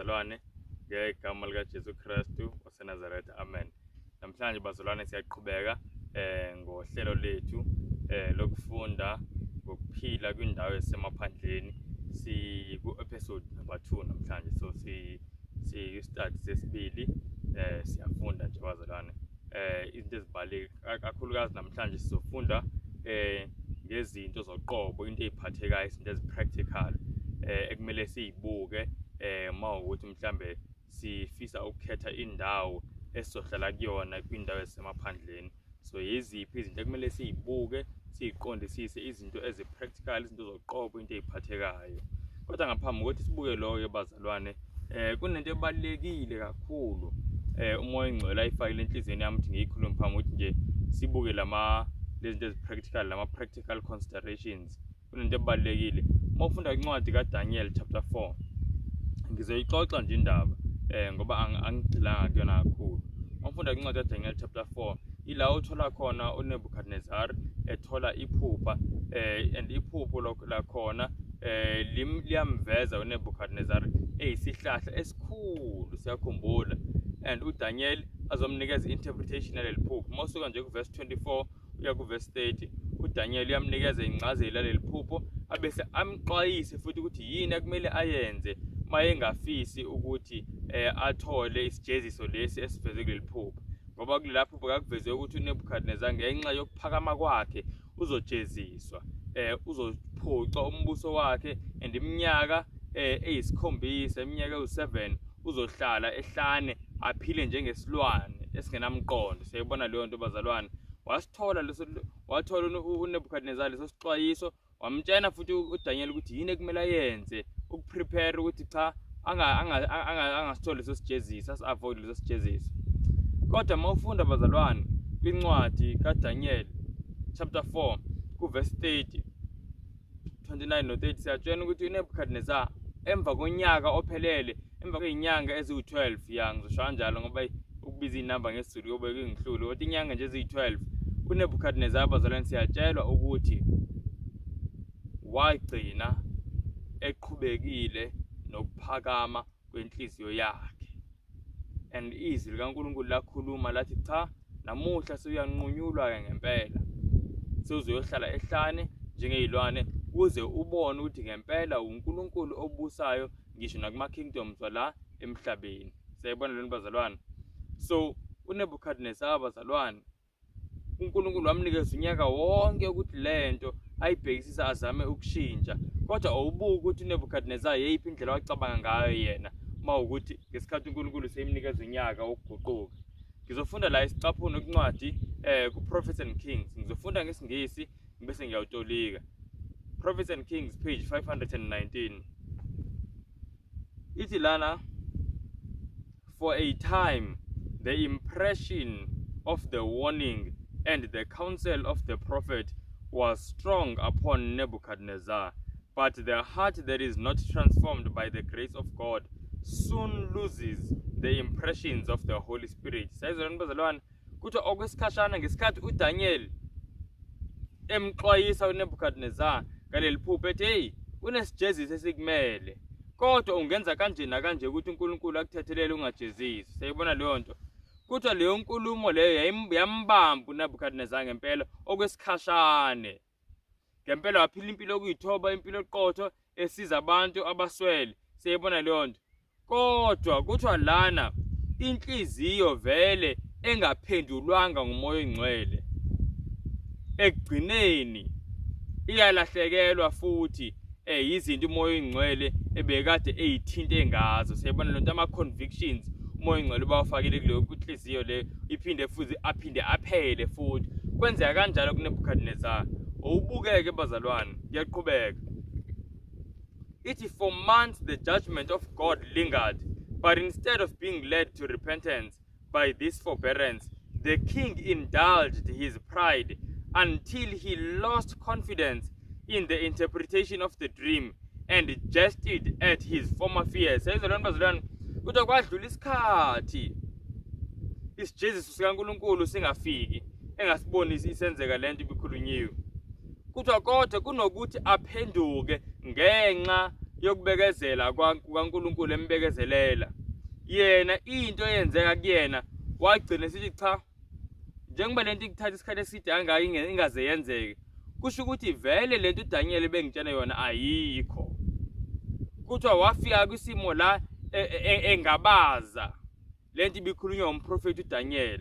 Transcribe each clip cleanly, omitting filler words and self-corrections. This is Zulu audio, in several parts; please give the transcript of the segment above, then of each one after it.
bazalwane ngegama lika Jesu Kristu waseNazaretha. Amen. Namhlanje bazalwane siyaqhubeka ngohlelo lethu lokufunda ngokuphila kwindawo esemaphandleni. Si ku episode number 2 namhlanje, so si start sesibili siyafunda nje bazalwane izinto ezibaleke kakhulukazi. Namhlanje sizofunda ngezinto zoqobo, into eziphathekayo, izinto ezipractical ekumele sizibuke mawukuthi mhlambe sifisa ukukhetha indawo esizohlala kuyona kwindawo esemaphandleni. So yiziphi izinto ekumele sizibuke, siziqondisise, izinto ezipractical, izinto zoqobo, into eziphathekayo. Kodwa ngaphambi kokuthi sibuke lokho bazalwane, kunento ebalekile kakhulu umoya engcwele ayifakile enhlizweni yami ukuthi ngiyikhulume phambi kokuthi nje sibuke lezinto ezipractical, practical considerations. Kunento ebalekile mawufunda incwadi kaDaniel chapter 4, ngizoyixoxa nje indaba ngoba angigxilanga kuyona kakhulu. Mawufunda incwadi kaDaniel chapter 4, ila uthola khona uNebukadnezar ethola iphupha and iphupho lakhona liyamveza uNebukadnezar eyisihlahla esikhulu, siyakhumbula, and uDaniel azomnikeza interpretation yaleli phupho. Mawusuka nje kuverse 24 uya kuverse 30, uDaniel uyamnikeza incazelo yaleli phupho abese amxwayise futhi ukuthi yini ekumele ayenze mayengafisi ukuthi athole isijeziso lesi esiveze kuleli phupho, ngoba kuleli phupho kakuveze ukuthi uNebukadnezar ngenxa yokuphakama kwakhe uzojeziswa, uzophuca umbuso wakhe, and iminyaka eyisikhombisa, iminyaka ewu7 uzohlala ehlane aphile njengesilwane esingenamqondo. Siyayibona leyo nto bazalwane. Wathola uNebukadnezar leso sixwayiso, wamtshena futhi uDaniel ukuthi yini ekumele ayenze ukuprepare ukuthi cha angasithole leso sijeziso, asi-avoid leso sijeziso. Kodwa mawufunda bazalwane kwincwadi kaDaniel chapter 4 kuverse 30, 29 no30, siyatshena ukuthi uNebukadnezar emva konyaka ophelele, emva kwezinyanga eziwu12, ngizosho kanjalo ngoba ukubiza inamba ngesiZulu yobe kungihlule, kodwa inyanga nje eziyi12, uNebukadnezar bazalwane siyatshelwa ukuthi wagcina eqhubekile nokuphakama kwenhliziyo yakhe, and izwi likaNkulunkulu lakhuluma lathi cha, namuhla seyanqunyulwa ngempela, sewuzoyohlala ehlane njengezilwane ukuze ubone ukuthi ngempela uNkulunkulu obusayo ngisho nakuma kingdoms wala emhlabeni. Siyabona lento bazalwane. So uNebukadnezar bazalwane, uNkulunkulu wamnikeza unyaka wonke ukuthi lento ayibhekisisa azame ukushintsha, kodwa awubuki ukuthi uNebukadnezar yeyiphi indlela wacabanga ngayo yena mawukuthi ngesikhathi uNkulunkulu seyimnikeza unyaka wokuguquka. Ngizofunda la isicaphuna kwincwadi ku-Prophets and Kings, ngizofunda ngesingisi bese ngiyawutolika. Prophets and Kings page 519, ithi lana, for a time the impression of the warning and the counsel of the prophet was strong upon Nebuchadnezzar, but the heart that is not transformed by the grace of God soon loses the impressions of the Holy Spirit. Sayizona bazalwane kuthi okwesikhashana ngesikhathi uDaniel emxwayisa uNebukadnezar ngaleli phupho ethi hey, unesijeziso esikumele, kodwa ungenza kanje nakanje ukuthi uNkulunkulu akuthethelele ungajezisi. Sayibona leyo nto. Kuthiwa leyo nkulumo leyo yambamba uNebukadnezar ngempela okwesikhashane. Ngempela waphila impilo okuyithoba, impilo eqotho esiza abantu abaswele. Sayibona leyo nto. Kodwa kuthiwa lana inhliziyo vele engaphendulwanga ngumoya engcwele, ekugcineni iyalahlekelwa futhi yizinto umoya engcwele ebekade eyithinte ngazo. Sayibona lento, ama-convictions umoya engcwele bawafakile kuleyo inhliziyo leyo, iphinde futhi aphele futhi. Kwenzeka kanjalo kuNebukadnezar. Awubukeke bazalwane, ngiyaqhubeka. Ithi for months the judgment of God lingered, but instead of being led to repentance by this forbearance, the king indulged his pride until he lost confidence in the interpretation of the dream and jested at his former fears. Sayizona bazalwane, kuthiwa kwadlula isikhathi isijeziso sikaNkulunkulu singafiki, engasibonisi isenzeka lento ibikhulunyiwe. Kuthiwa kodwa kunokuthi aphenduke ngenxa yokubekezela kwaNkulunkulu embekezelela yena into eyenzeka kuyena wagcina sithi cha njengoba lento ikuthatha isikhathi eside kangaka ingaze yenzeke kusho ukuthi vele lento uDaniel bengitshela yona ayikho kuthiwa wafika kwisimo la engabaza lento ibikhulunywa umprofeti uDaniel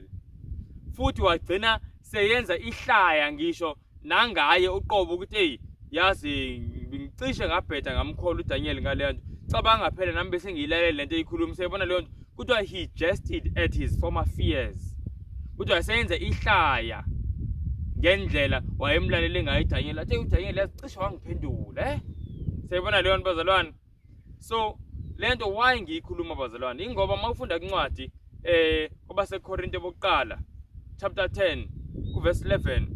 futhi wagcina seyenza ihlaya ngisho nangaye uqobo ukuthi hey yazi ngicishe ngabheda ngamkhola uDaniel ngale nto cabanga phela nami bese ngiyilalela lento eyikhuluma sayibona leyo nto kuthiwa he jested at his former fears kuthiwa seyenza ihlaya ngendlela wayemlalele ngayo uDaniel athi uDaniel yazicishe wangiphendula sayibona leyo nto bazalwane so lento why ngiyikhuluma bazalwane ingoba mawufunda incwadi kuba seKorinte bokuqala chapter 10 verse 11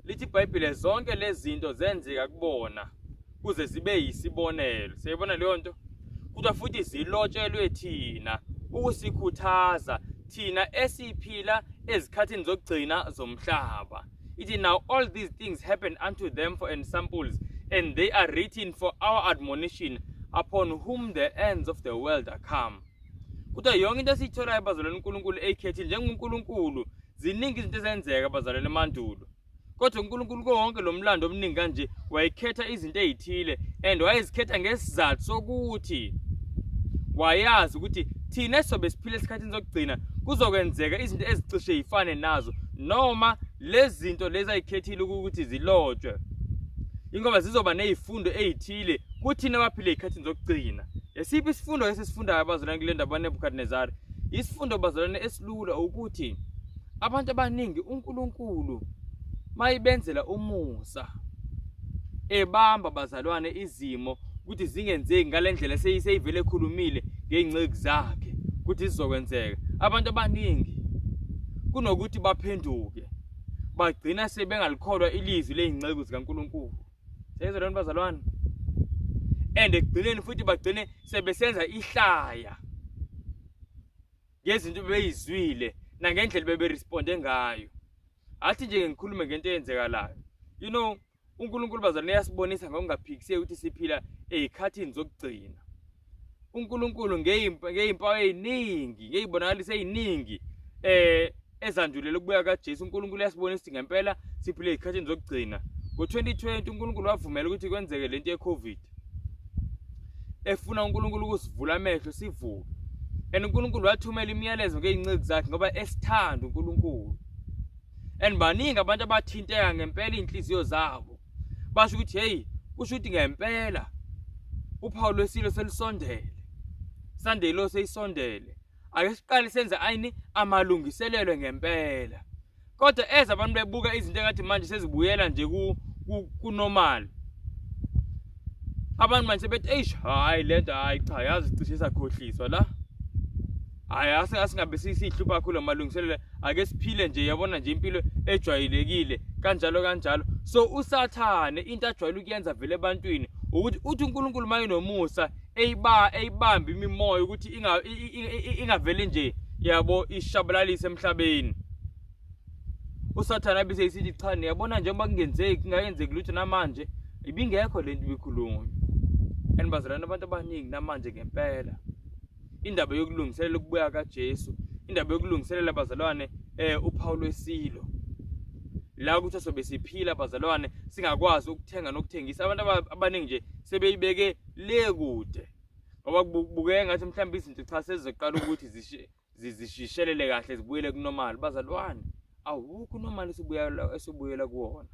lithi iBhayibheli zonke lezi zinto zenzeka kubona kuze zibe yisibonelo sayibona leyo nto kuthiwa futhi zilotshelwe thina ukusikhuthaza thina esiphila ezikhathini zokugcina zomhlaba ithi now all these things happen unto them for ensamples and they are written for our admonition upon whom the ends of the world are come kuthiwa yonke into esiyitholayo bazalwane uNkulunkulu eyikhethile njengoNkulunkulu ziningi izinto ezenzeka bazalwane emandulo kodwa uNkulunkulu konke lo mlando omningi kanje wayikhetha izinto ezithile and wayezikhetha ngesizathu sokuthi wayazi ukuthi thina sobe siphile esikhathini zokugcina kuzokwenzeka izinto ezicishe yifane nazo noma lezi zinto lezi ayikhethile ukuthi zilotshwe ingoba zizoba nezifundo ezithile kuthina abaphile ezikhathini zokugcina esiphi isifundo esisifundayo bazalwane kule ndaba kaNebukadnezar isifundo bazalwane esilula ukuthi abantu abaningi uNkulunkulu mayibenzela umusa ebamba bazalwane izimo ukuthi zingenzeki ngalendlela seyivele ekhulumile ngeinceki zakhe ukuthi sizokwenzeka abantu abaningi kunokuthi baphenduke bagcina sebengalikholwa ilizwi lezinceki zikaNkulunkulu seyizolwana bazalwane and ekugcineni futhi bagcine sebesenza ihlaya ngezinto beyizwile nangendlela beberesponde ngayo athi nje ngikhulume ngento eyenzekalayo you know uNkulunkulu bazalwane yasibonisa ngokungaphikiseki ukuthi siphila ezikhathini zokugcina uNkulunkulu ngezimpawu eziningi ngezibonakaliso eziningi ezandulela ukubuya kaJesu uNkulunkulu yasibonisa ukuthi ngempela siphile ezikhathini zokugcina ngo2020 uNkulunkulu wavumela ukuthi kwenzeke lento yeCovid efuna uNkulunkulu ukusivula amehlo sivuke and uNkulunkulu wathumela imiyalezo ngeinceki zakhe ngoba esithanda uNkulunkulu and baningi abantu abathinteka ngempela inhliziyo zabo basho ukuthi hey kusho ukuthi ngempela uphawu lwesilo selisondele sandelo seyisondele ake siqale senze ayini amalungiselelo ngempela kodwa eza abantu bebuka izinto engathi manje sezibuyela nje kunormal abantu manje bethi eish hayi lento hayi cha yazi cishe sakhohliswa la hayi asingabe sihlupha kakhulu amalungiselelo ake siphile nje yabona nje impilo ejwayelekile kanjalo so usathane into ajwayele ukuyenza vele ebantwini ukuthi uthi uNkulunkulu maye nomusa eyibamba imimoya ukuthi ingavele nje yabo ishabalalise emhlabeni usathane bese isithi cha niyabona nje uma kungayenzeki lutho namanje ibingekho lento ibikhulunywa and bazalana abantu abaningi namanje ngempela indaba yokulungiselela ukubuya kaJesu indaba yokulungiselela bazalwane uphawu lwesilo la ukuthi sobe siphila bazalwane singakwazi ukuthenga nokuthengisa abantu abaningi nje sebeyibeke le kude ngoba kubukeka ngathi mhlawumbe izinto cha sezizoqala ukuthi zishishelele kahle zibuyele kunormal bazalwane awukho unormal esibuyela kuwona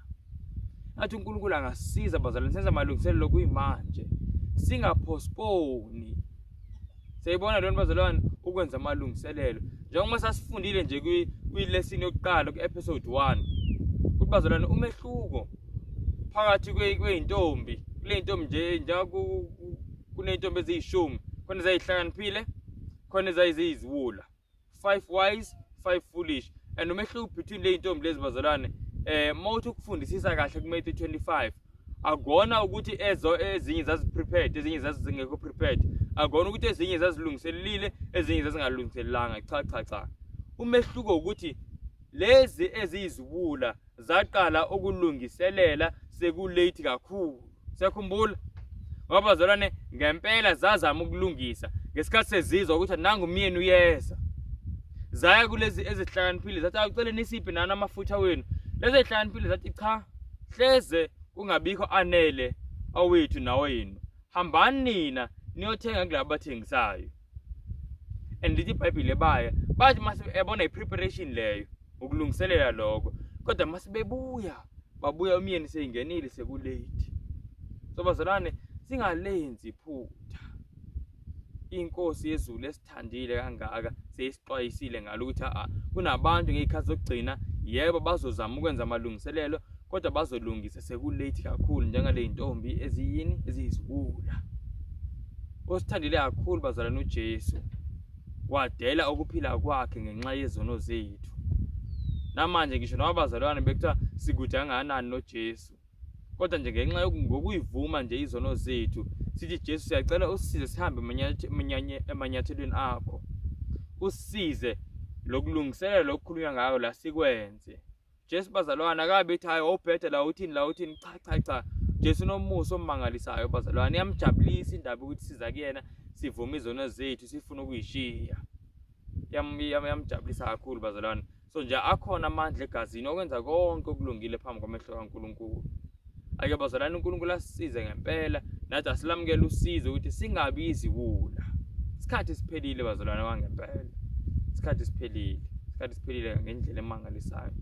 athi uNkulunkulu angasisiza bazalwane senza amalungiselelo kuyimanje singapostpone sayibona lona bazalwane ukwenza amalungiselelo njengoba sasifundile nje kwi-lesson yokuqala ku-episode 1 ukuthi bazalwane umehluko phakathi kweintombi kule ntombi nje kuneyintombi eziyishumi khona ezayihlakaniphile khona ezayiziwula 5 wise 5 foolish and umehluko between le intombi lezi bazalwane mawuthi ukufundisisa kahle ku-Matthew 25 akona ukuthi ezinye zaziprepared ezinye zazingekho prepared akona ukuthi ezinye zazilungiselelile ezinye zazingalungiselelanga cha umehluko ukuthi lezi eziyizibula zaqala ukulungiselela sekulate kakhulu siyakhumbula ngoba bazalwane ngempela zazama ukulungisa ngesikhathi sezizwa ukuthi nangu umyeni uyeza. Zaya kulezi ezihlakaniphile zathi awucele nisiphe nani amafutha wenu. Lezi ezihlakaniphile zathi cha, hleze kungabikho anele awethu nawenu. Hambani nina niyothenga kulabo bathengisayo. And lithi iBhayibheli baya bathi mase yabona ipreparation leyo ukulungiselela lokho. Kodwa mase babuya umyeni seyingenile sekulate. So bazalwane singalenzi iphutha. Inkosi yezulu esithandile kangaka seyisixwayisile ngalo ukuthi kunabantu ngezikhathi zokugcina yebo bazozama ukwenza amalungiselelo kodwa bazolungisa sekulate kakhulu njengale intombi eziyizibula. Osithandile kakhulu bazalwane uJesu wadela ukuphila kwakhe ngenxa yezono zethu. Namanje ngisho nabazalwane bekuthiwa sikude kangakanani noJesu, kodwa nje ngenxa ngokuyivuma nje izono zethu sithi Jesu siyacela usisize sihambe emanyathelweni akho. Usisize lokulungiselela lokukhulunywa ngayo la sikwenze. Jesu bazalwane akabethi hayi obhede la uthini cha. Jesu nomusa omangalisayo bazalwane yamjabulisa indaba ukuthi siza kuyena sivume izono zethu sifuna ukuyishiya. Yamjabulisa kakhulu bazalwane. So nje akhona amandla egazini okwenza konke okulungile phambi kwamehlo kaNkulunkulu. Ake bazalwane uNkulunkulu asisize ngempela nathi asilamukele usizo ukuthi singabi iziwula. Isikhathi siphelile bazalwane wangempela. Isikhathi siphelile ngendlela emangalisayo.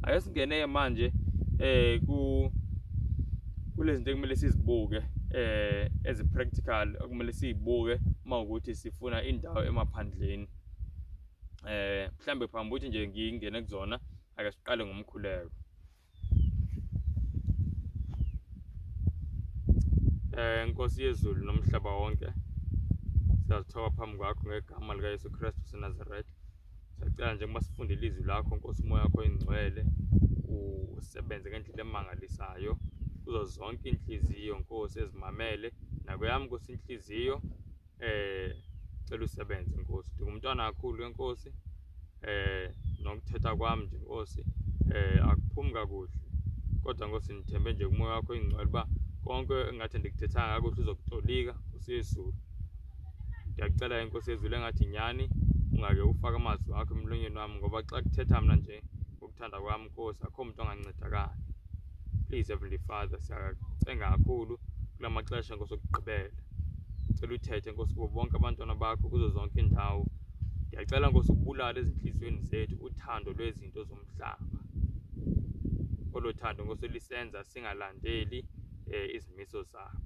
Ake singene manje kulezinto ekumele sizibuke as practical okumele sizibuke mawukuthi sifuna indawo emaphandleni. Mhlambe phambi ukuthi nje ngingene kuzona ake siqale ngomkhuleko. Nkosi yezulu nomhlaba wonke siyazithoba phambi kwakho ngegama lika Yesu Kristu waseNazaretha. Siyacela nje uma sifunde ilizwi lakho Nkosi umoya wakho ingcwele usebenze ngendlela emangalisayo kuzo zonke inhliziyo Nkosi ezimamele nakweyami Nkosi inhliziyo cela usebenze Nkosi. Ngumntwana kakhulu eNkosi nokuthetha kwami nje Nkosi akuphumi kakuhle kodwa Nkosi nithembe nje umoya wakho ingcwele ba konke engathi ndikuthetha ngakho uzokutolika Nkosi yezulu. Ngiyacela Nkosi yezulu engathi nyani ungake ufake amazwi akho emlonyeni wami ngoba xa kuthetha mina nje ngokuthanda kwami Nkosi akho umuntu ongancedakala. Please Heavenly Father siyacenga kakhulu kulamaxesha Nkosi okugqibela. Cela uthethe Nkosi kubo bonke abantwana bakho kuzo zonke indawo. Ngiyacela Nkosi ubulale ezinhliziyweni zethu uthando lwezinto zomhlaba. Olothando Nkosi lisenza singalandeli izimiso zakho.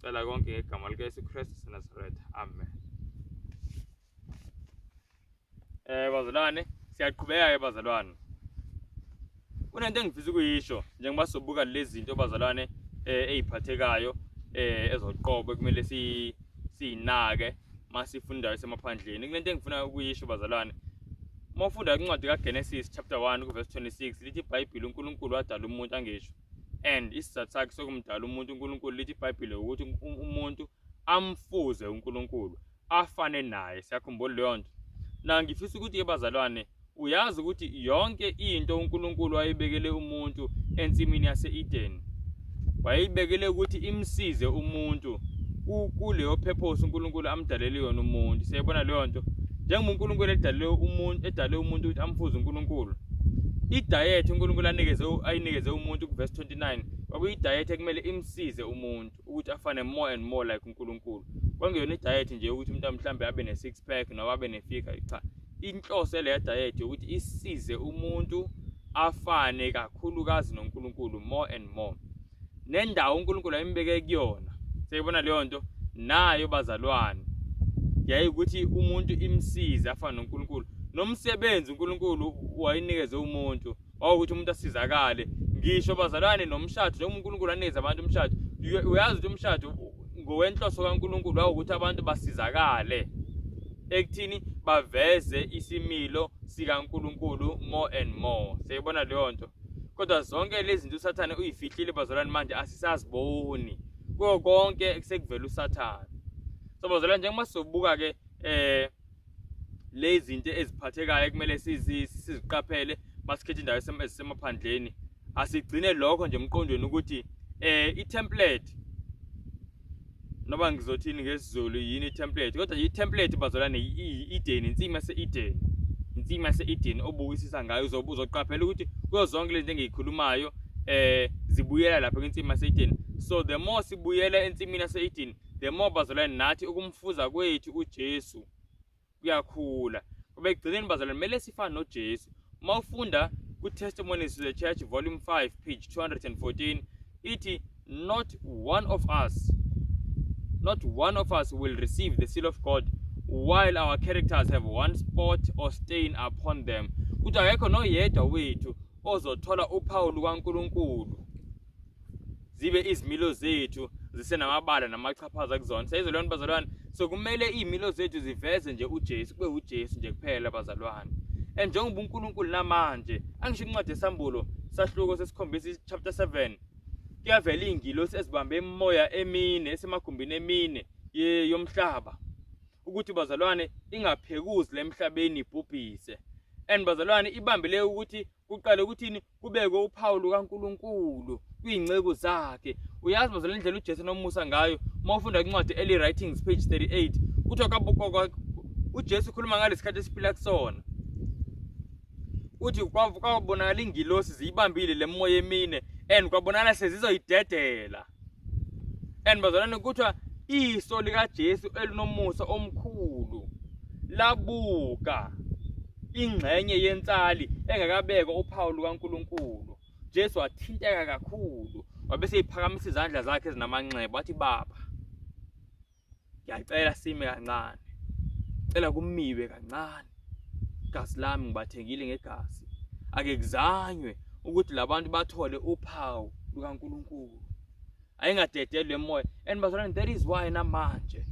Cela konke ngegama lika Yesu Kristu waseNazaretha. Amen. Bazalwane siyaqhubeka bazalwane. Kunento engifisa ukuyisho njengoba sobuka lezi zinto bazalwane eziphathekayo ezoqobo kumele sinake masifunda esemaphandleni. Kunento engifuna ukuyisho bazalwane. Mawufunda incwadi kaGenesis chapter 1 verse 26 lithi iBhayibheli uNkulunkulu wadala umuntu angisho. And isizathu sakhe sokumdala umuntu uNkulunkulu lithi iBhayibheli ukuthi umuntu amfuze uNkulunkulu afane naye. Siyakhumbula leyo nto. Na ngifisa ukuthi bazalwane uyazi ukuthi yonke into uNkulunkulu wayibekele umuntu ensimini yase-Eden wayibekele ukuthi imsize umuntu kuleyo purpose uNkulunkulu amdalele yona umuntu. Siyabona leyo nto njengoba uNkulunkulu edale umuntu ukuthi amfuze uNkulunkulu. I-diet uNkulunkulu ayinikeze umuntu ku verse 29 kwakuyi-diet ekumele imsize umuntu ukuthi afane more and more like uNkulunkulu. Kwangeyona i-diet nje ukuthi umuntu mhlambe abe ne-6 pack noma abe ne-figure cha. Inhloso le diet ukuthi isize umuntu afane kakhulukazi noNkulunkulu more and more. Nendawo uNkulunkulu ayimbeke kuyona. Siyibona leyo nto nayo bazalwane. Yayi ukuthi umuntu imsize afane noNkulunkulu. Nomsebenzi uNkulunkulu wayinikeze umuntu ukuthi umuntu asizakale. Ngisho bazalwane nomshado njengoba uNkulunkulu anikeza abantu umshado. Uyazi ukuthi umshado ngokwenhloso kaNkulunkulu ukuthi abantu basizakale. Ekuthini baveze isimilo sikaNkulunkulu more and more. Siyibona leyo nto. Kodwa zonke lezi zinto uSathane uyifihlile bazalwane manje asisaziboni. Konke sekuvela uSathane. So bazalwane njengoba sizobuka ke lezi zinto eziphathekayo kumele siziqaphele masikhethe indawo esemaphandleni. Asigcine lokho nje emqondweni ukuthi i-template noba ngizothini ngesiZulu yini template kodwa i-template bazalwane i-Eden insimi yase-Eden insimi yase-Eden obukisisa ngayo uzoqaphela ukuthi kuzo zonke lezi engiyikhulumayo zibuyela lapha kwinsimi yase-Eden. So the more sibuyela ensimini yase-Eden, the more bazalwane nathi ukumfuza kwethu uJesu kuyakhula. Ngoba ekugcineni bazalwane kumele sifane noJesu. Uma ufunda ku-Testimonies to the Church volume 5 page 214 ithi not one of us will receive the seal of God while our characters have one spot or stain upon them. Kuthi akekho noyedwa wethu ozothola uphawu lukaNkulunkulu zibe izimilo zethu zisenamabala namachaphaza kuzona. Sayizolwana bazalwane, so kumele izimilo zethu ziveze nje uJesu, kube uJesu nje kuphela bazalwane. And njengoba uNkulunkulu namanje angisho incwadi yesambulo sahluko sesikhombisa chapter 7 kuyavela ingilosi ezibambe emoya emine esemagumbini emine yomhlaba ukuthi bazalwane ingaphekuzi lemhlabeni ibhubhise. And bazalwane ibambile ukuthi kuqale ukuthini kubekwe uphawu lukaNkulunkulu kwinceke zakhe. Uyazi bazalwane indlela uJesu nomusa ngayo mawufunda incwadi early writings page 38 kuthi akabukho uJesu ukhuluma ngalesikhathi esiphila kusona. Uthi kwabonakala ingilosi ziyibambile lemoya emine and kwabonakala sezizoyidedela. And bazalwane kuthiwa iso likaJesu elinomusa omkhulu labuka ingxenye yentsali engakabekwa uphawu lukaNkulunkulu. Jesu wathinteka kakhulu wabese iphakamisa izandla zakhe ezinamanxeba wathi Baba ngiyacela sime kancane, cela kumiwe kancane, igazi lami ngibathengile ngegazi, ake kuzanywe ukuthi labantu bathole uphawu lukaNkulunkulu ayingadedelwe emoya. And bazalwane that is why namanje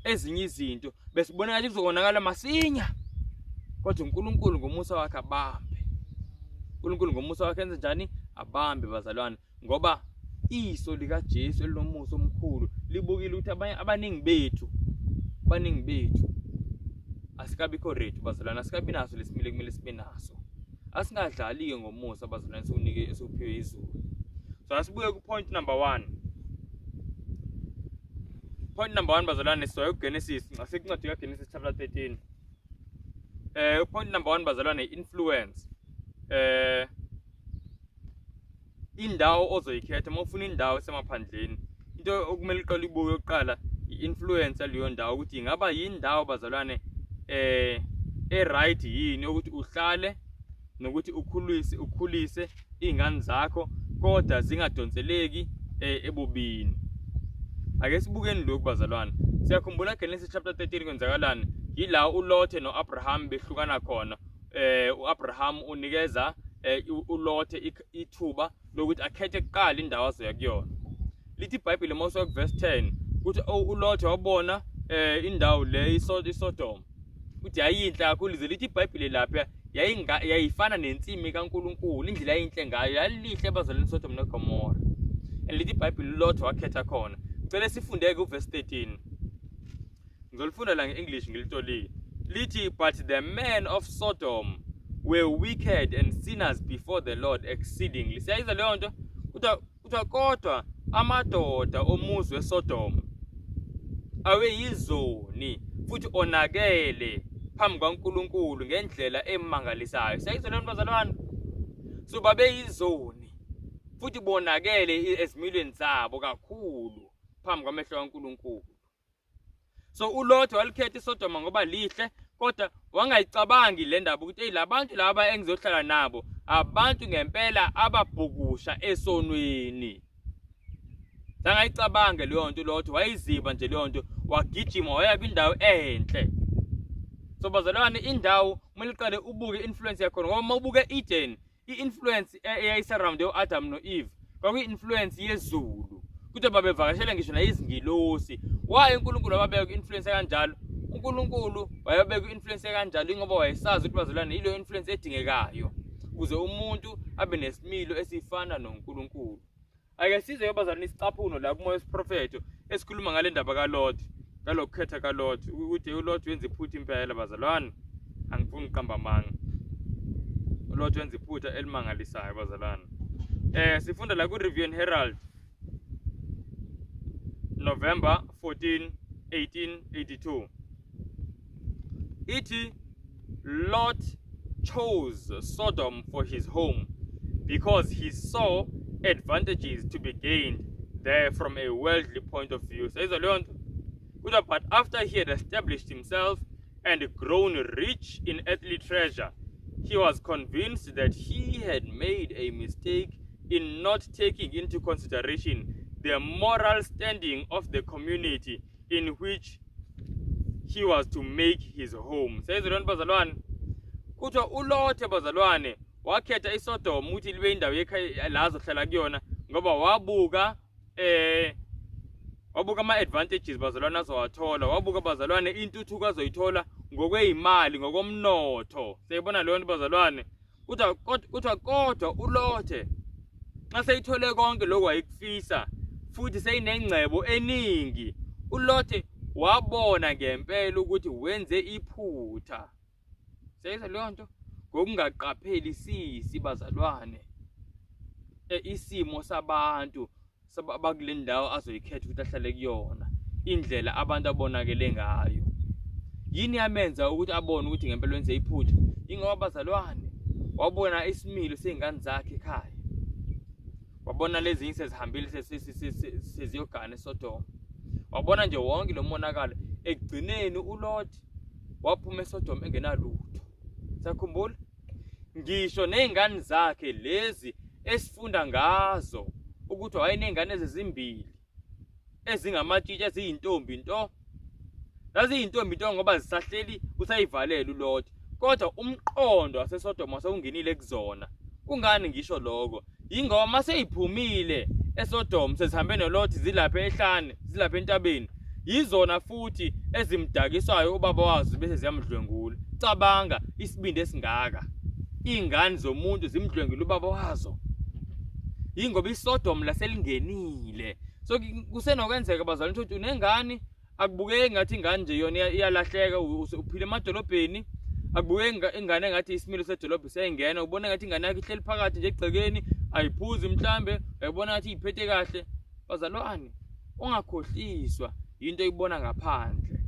ezinye izinto besibona ngathi kuzokonakala masinya kodwa uNkulunkulu ngomusa wakhe abambe. uNkulunkulu ngomusa wakhe enze njani? Abambe bazalwane, ngoba iso likaJesu elinomusa omkhulu libukile ukuthi abaningi bethu asikabikho ready bazalwane, asikabi naso lesimile kumele sibe naso. Asingadlali ngomusa bazalwane siunike esuphiwe izulu. So asibuye ku point number 1. Point number 1 bazalwane so uGenesis asikuncwadi kaGenesis chapter 13. Point number 1 bazalwane influence. Indawo ozoyikhetha mawufuna indawo esemaphandleni into okumele uqale ibuke oqala i-influence leyo ndawo ukuthi ingaba yindawo bazalwane right yini ukuthi uhlale nokuthi ukhulise izingane zakho kodwa zingadonseleki ebubini. Ake sibukeni lokhu bazalwane. Siyakhumbula Genesis chapter 13 kwenzakalani yila uLot noAbraham behlukana khona. uAbraham unikeza uLot ithuba lokuthi akhethe kuqala indawo azoyakuyona. Lithi iBhayibheli mawusoka verse 10 ukuthi uLot wabona indawo le iSodom ukuthi ayinhle kakhulu. Lithi iBhayibheli lapha yayifana nensimi kaNkulunkulu, indlela ayinhle ngayo yalihle bazalwane iSodom neGomora. And lithi iBhayibheli uLot wakhetha khona. Ngicela sifundeke uverse 13. Ngizolifunda la ngeEnglish ngilitolile. Lithi but the men of Sodom were wicked and sinners before the Lord exceedingly. Siyayizwa leyo nto kuthiwa kodwa amadoda omuzi weSodom aweyizoni futhi onakele phambi kaNkulunkulu ngendlela emangalisayo. Siyayizwa leyo nto bazalwane. So babeyizoni futhi bonakele ezimilweni zabo kakhulu phambi kwamehlo kaNkulunkulu. So uLot walikhetha iSodoma ngoba lihle kodwa wangayicabangi le ndaba ukuthi labantu laba engizohlala nabo abantu ngempela ababhukusha esonweni. Zangayicabange leyo nto uLot, wayiziba nje leyo nto wagijima waya kwindawo enhle. So bazalwane indawo kumele uqale ubuke influence yakho ngoba mawubuke Eden i-influence eyayisurround uAdam noEve kwakuyi-influence yezulu kuthi babevakashela ngisho nayizingilosi. Why uNkulunkulu wababeka influence kanjalo? uNkulunkulu wayebeka influence kanjalo ngoba wayesazi ukuthi bazalwane yilo influence edingekayo ukuze umuntu abe nesimilo esifana noNkulunkulu. Ake size bazalwane isicaphuno la kumoya wesiprofeto esikhuluma ngale ndaba kaLot, ngalokukhetha kaLot ukuthi uLot wenza iphutha impela bazalwane. Angifuni uqamba amanga. uLot wenza iphutha elimangalisayo bazalwane. Sifunda la ku Review and Herald November 14, 1882. Ithi Lot chose Sodom for his home because he saw advantages to be gained there from a worldly point of view. But after he had established himself and grown rich in earthly treasure, he was convinced that he had made a mistake in not taking into consideration the moral standing of the community in which he was to make his home. Bazalwane, kuthiwa uLothe bazalwane wakhetha iSodom ukuthi libe indawo yekhaya la azohlala kuyona ngoba wabuka ama-advantages bazalwane azowathola, wabuka bazalwane intuthuko azoyithola ngokweyimali, ngokomnotho. Siyayibona leyo nto bazalwane. Kuthiwa kodwa uLothe xa seyithole konke lokho wayekufisa futhi seyinengcebo eningi, uLothe wabona ngempela ukuthi wenze iphutha. Siyayizwa leyo nto? Ngokungaqapheli sisi bazalwane isimo sabantu abakule ndawo azoyikhetha ukuthi ahlale kuyona, indlela abantu abonakele ngayo. Yini yamenza ukuthi abone ukuthi ngempela wenze iphutha? Ingoba bazalwane wabona isimilo sey'ngane zakhe ekhaya, wabona lezi sezihambile seziyogana eSodom, wabona nje wonke lo monakalo. Ekugcineni uLot waphuma eSodom engenalutho. Sakhumbula ngisho ney'ngane zakhe lezi esifunda ngazo ukuthi wayeney'ngane ezimbili ezingamatshitshi eziyintombi nto. Zaziyintombi nto ngoba zisahleli usayivalela uLot, kodwa umqondo waseSodom wasewungenile kuzona. Kungani ngisho lokho? Yingoba maseyiphumile eSodom sezihambe noLot zilapha ehlane, zilapha entabeni, yizona futhi ezimdakisayo ubaba wazo bese ziyamdlwengula. Cabanga isibindi esingaka, iy'ngane zomuntu zimdlwengula ubaba wazo. Yingoba iSodom laselingenile. So kusenokwenzeka bazalwane ukuthi unengane, akubukeki ngathi ingane nje yona iyalahleka, uphile emadolobheni, akubukeki ingane engathi isimilo sedolobha seyingena, ubona ngathi ingane yakhe ihleli phakathi nje egcekeni, ayiphuzi mhlambe, uyabona ngathi iphethe kahle. Bazalwane, ungakhohliswa into oyibona ngaphandle.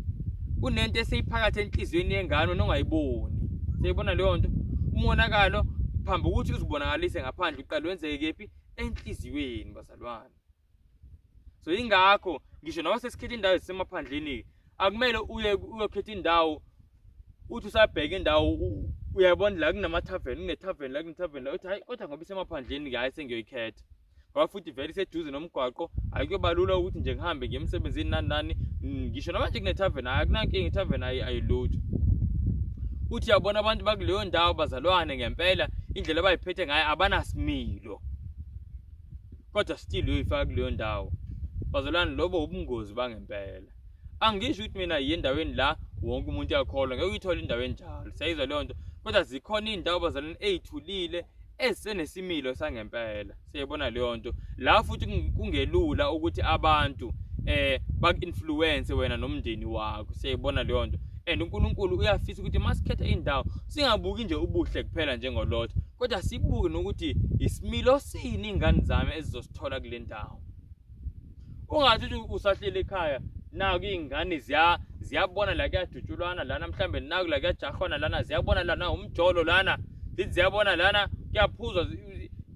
Kunento eseyiphakathi enhliziyweni yengane nongayiboni. Siyayibona leyo nto? Umonakalo phambi ukuthi uzibonakalise ngaphandle uqale wenzeke kephi? Enhliziyweni bazalwane. So ingakho ngisho noma sesikhetha indawo ezisemaphandleni, akumele uyokhetha indawo uthi usabheka indawo uyabona la kunamathaveni, kunethaveni la kunethaveni la, uthi hayi kodwa ngoba isemaphandleni hayi sengiyoyikhetha. Ngoba futhi vele iseduze nomgwaqo, akuyoba lula ukuthi nje ngihambe ngiye emsebenzini nani. Ngisho noma nje kunethaveni akunankinga, ithaveni ayilutho. Uthi yabona abantu bakuleyo ndawo bazalwane ngempela indlela abayiphethe ngayo abanasimilo, kodwa still uyoyifaka kuleyo ndawo. Bazalwane, lobo ubungozi bangempela. Angisho ukuthi mina endaweni la wonke umuntu yakholwa ngeke uyithola indawo enjalo. Siyayizwa leyo nto, kodwa zikhona indawo bazalwane ezithulile ezisenesimilo sangempela. Siyayibona leyo nto. La futhi kungelula ukuthi abantu baku-influence wena nomndeni wakho. Siyayibona leyo nto. And uNkulunkulu uyafisa ukuthi masikhetha indawo singabuki nje ubuhle kuphela njengolotho, kodwa sibuke nokuthi isimilo sini ingane zami ezizosithola kule ndawo. Ungathi usahlele ekhaya naku iy'ngane ziyabona la kuyadutshulwana lana, mhlambe naku la kuyajahwana lana, ziyabona lana umjolo lana, ziyabona lana kuyaphuzwa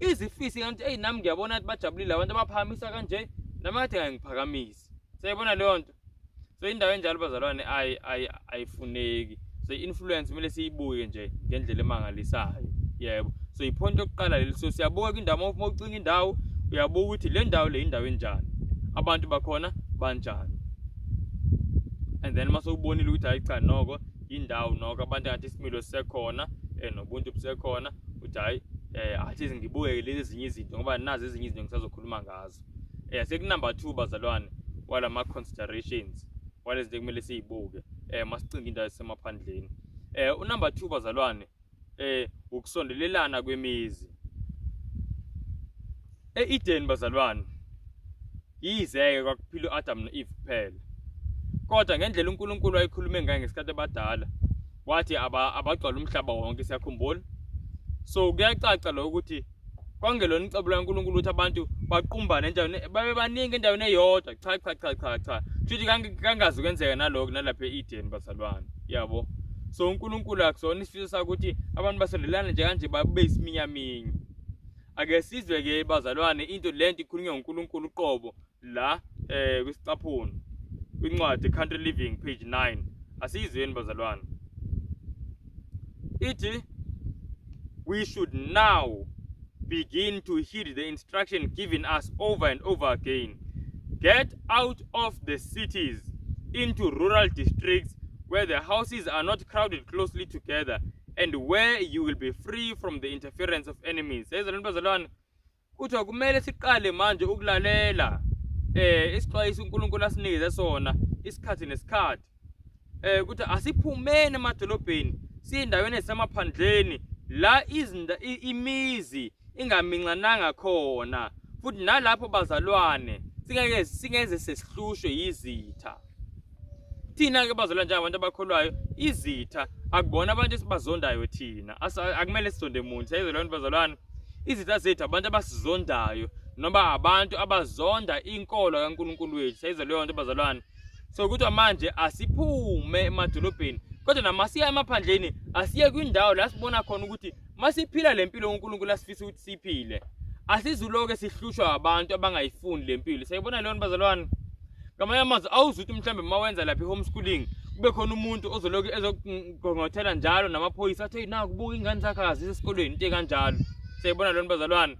izifisi kanti eyi nami ngiyabona ukuthi bajabulile abantu abaphakamisa kanje, nami kade ngangiphakamisi. Siyayibona leyo nto. So indawo enjalo bazalwane ayifuneki. So i-influence kumele siyibuke nje ngendlela emangalisayo. Yebo. So iphonto yokuqala leli, so siyabuka kwindawo uma ucinga indawo, uyabuka ukuthi le ndawo le indawo enjani, abantu bakhona banjani. And then mase ubonile ukuthi hayi cha noko indawo noko abantu ngathi isimilo sisekhona nobuntu busekhona, uthi hayi athi ngibuke lezi ezinye izinto ngoba nazi ezinye izinto ngisazokhuluma ngazo. Sekunumber 2 bazalwane wala ma considerations walezinto kumele siyibuke masicinga indawo esemaphandleni. Unumber 2 bazalwane ukusondelelana kwemizi. E-Eden bazalwane yizeke kwakuphila uAdam noEve kuphela, kodwa ngendlela uNkulunkulu wayekhulume ngayo ngesikhathi abadala wathi abagcwala umhlaba wonke. Siyakhumbula. So kuyacaca lo ukuthi Kwangelona icebo laNkulunkulu ukuthi abantu baqumbane endaweni babe baningi endaweni eyodwa. Cha. Futhi kangazi kwenzeka nalokho nalapha eEden bazalwane. Yabo. So uNkulunkulu akusona isifiso sakhe ukuthi abantu basondelane nje kanje babe isiminyaminya. Ake sizwe ke bazalwane into lento ikhulunywa uNkulunkulu uqobo la kwisicaphuno. Kwincwadi Country Living page 9. Asizweni bazalwane. Ithi we should now begin to heed the instruction given us over and over again. Get out of the cities into rural districts where the houses are not crowded closely together and where you will be free from the interference of enemies. Bazalwane, kuthiwa kumele siqale manje ukulalela isixwayiso uNkulunkulu asinikeze sona isikhathi nesikhathi. Kuthi asiphumene emadolobheni sindaweni ezisemaphandleni la imizi ingaminxananga khona, futhi nalapho bazalwane singeze sesihlushwe yizitha. Thina ke bazalwane njengabantu abakholwayo, izitha akubona abantu esibazondayo thina, akumele sizonde umuntu. Sayizolwana bazalwane, izitha zethu abantu abasizondayo noma abantu abazonda inkolo kaNkulunkulu wethu. Sayizolwana nto bazalwane. So kuthiwa manje asiphume emadolobheni, kodwa namasiya emaphandleni asiye kwindawo la sibona khona ukuthi masiphila lempilo uNkulunkulu asifisa ukuthi siphile. Asizuloke sihlushwa abantu abangayifundi lempilo. Sayibona leyo bazalwane. Ngamanye amazwi awuzuthi mhlambe mawenza lapha homeschooling kube khona umuntu ozoloke ezogongothela njalo namaphoyisa athi hey naku buka ingane zakhe azise esikolweni into kanjalo. Sayibona leyo bazalwane.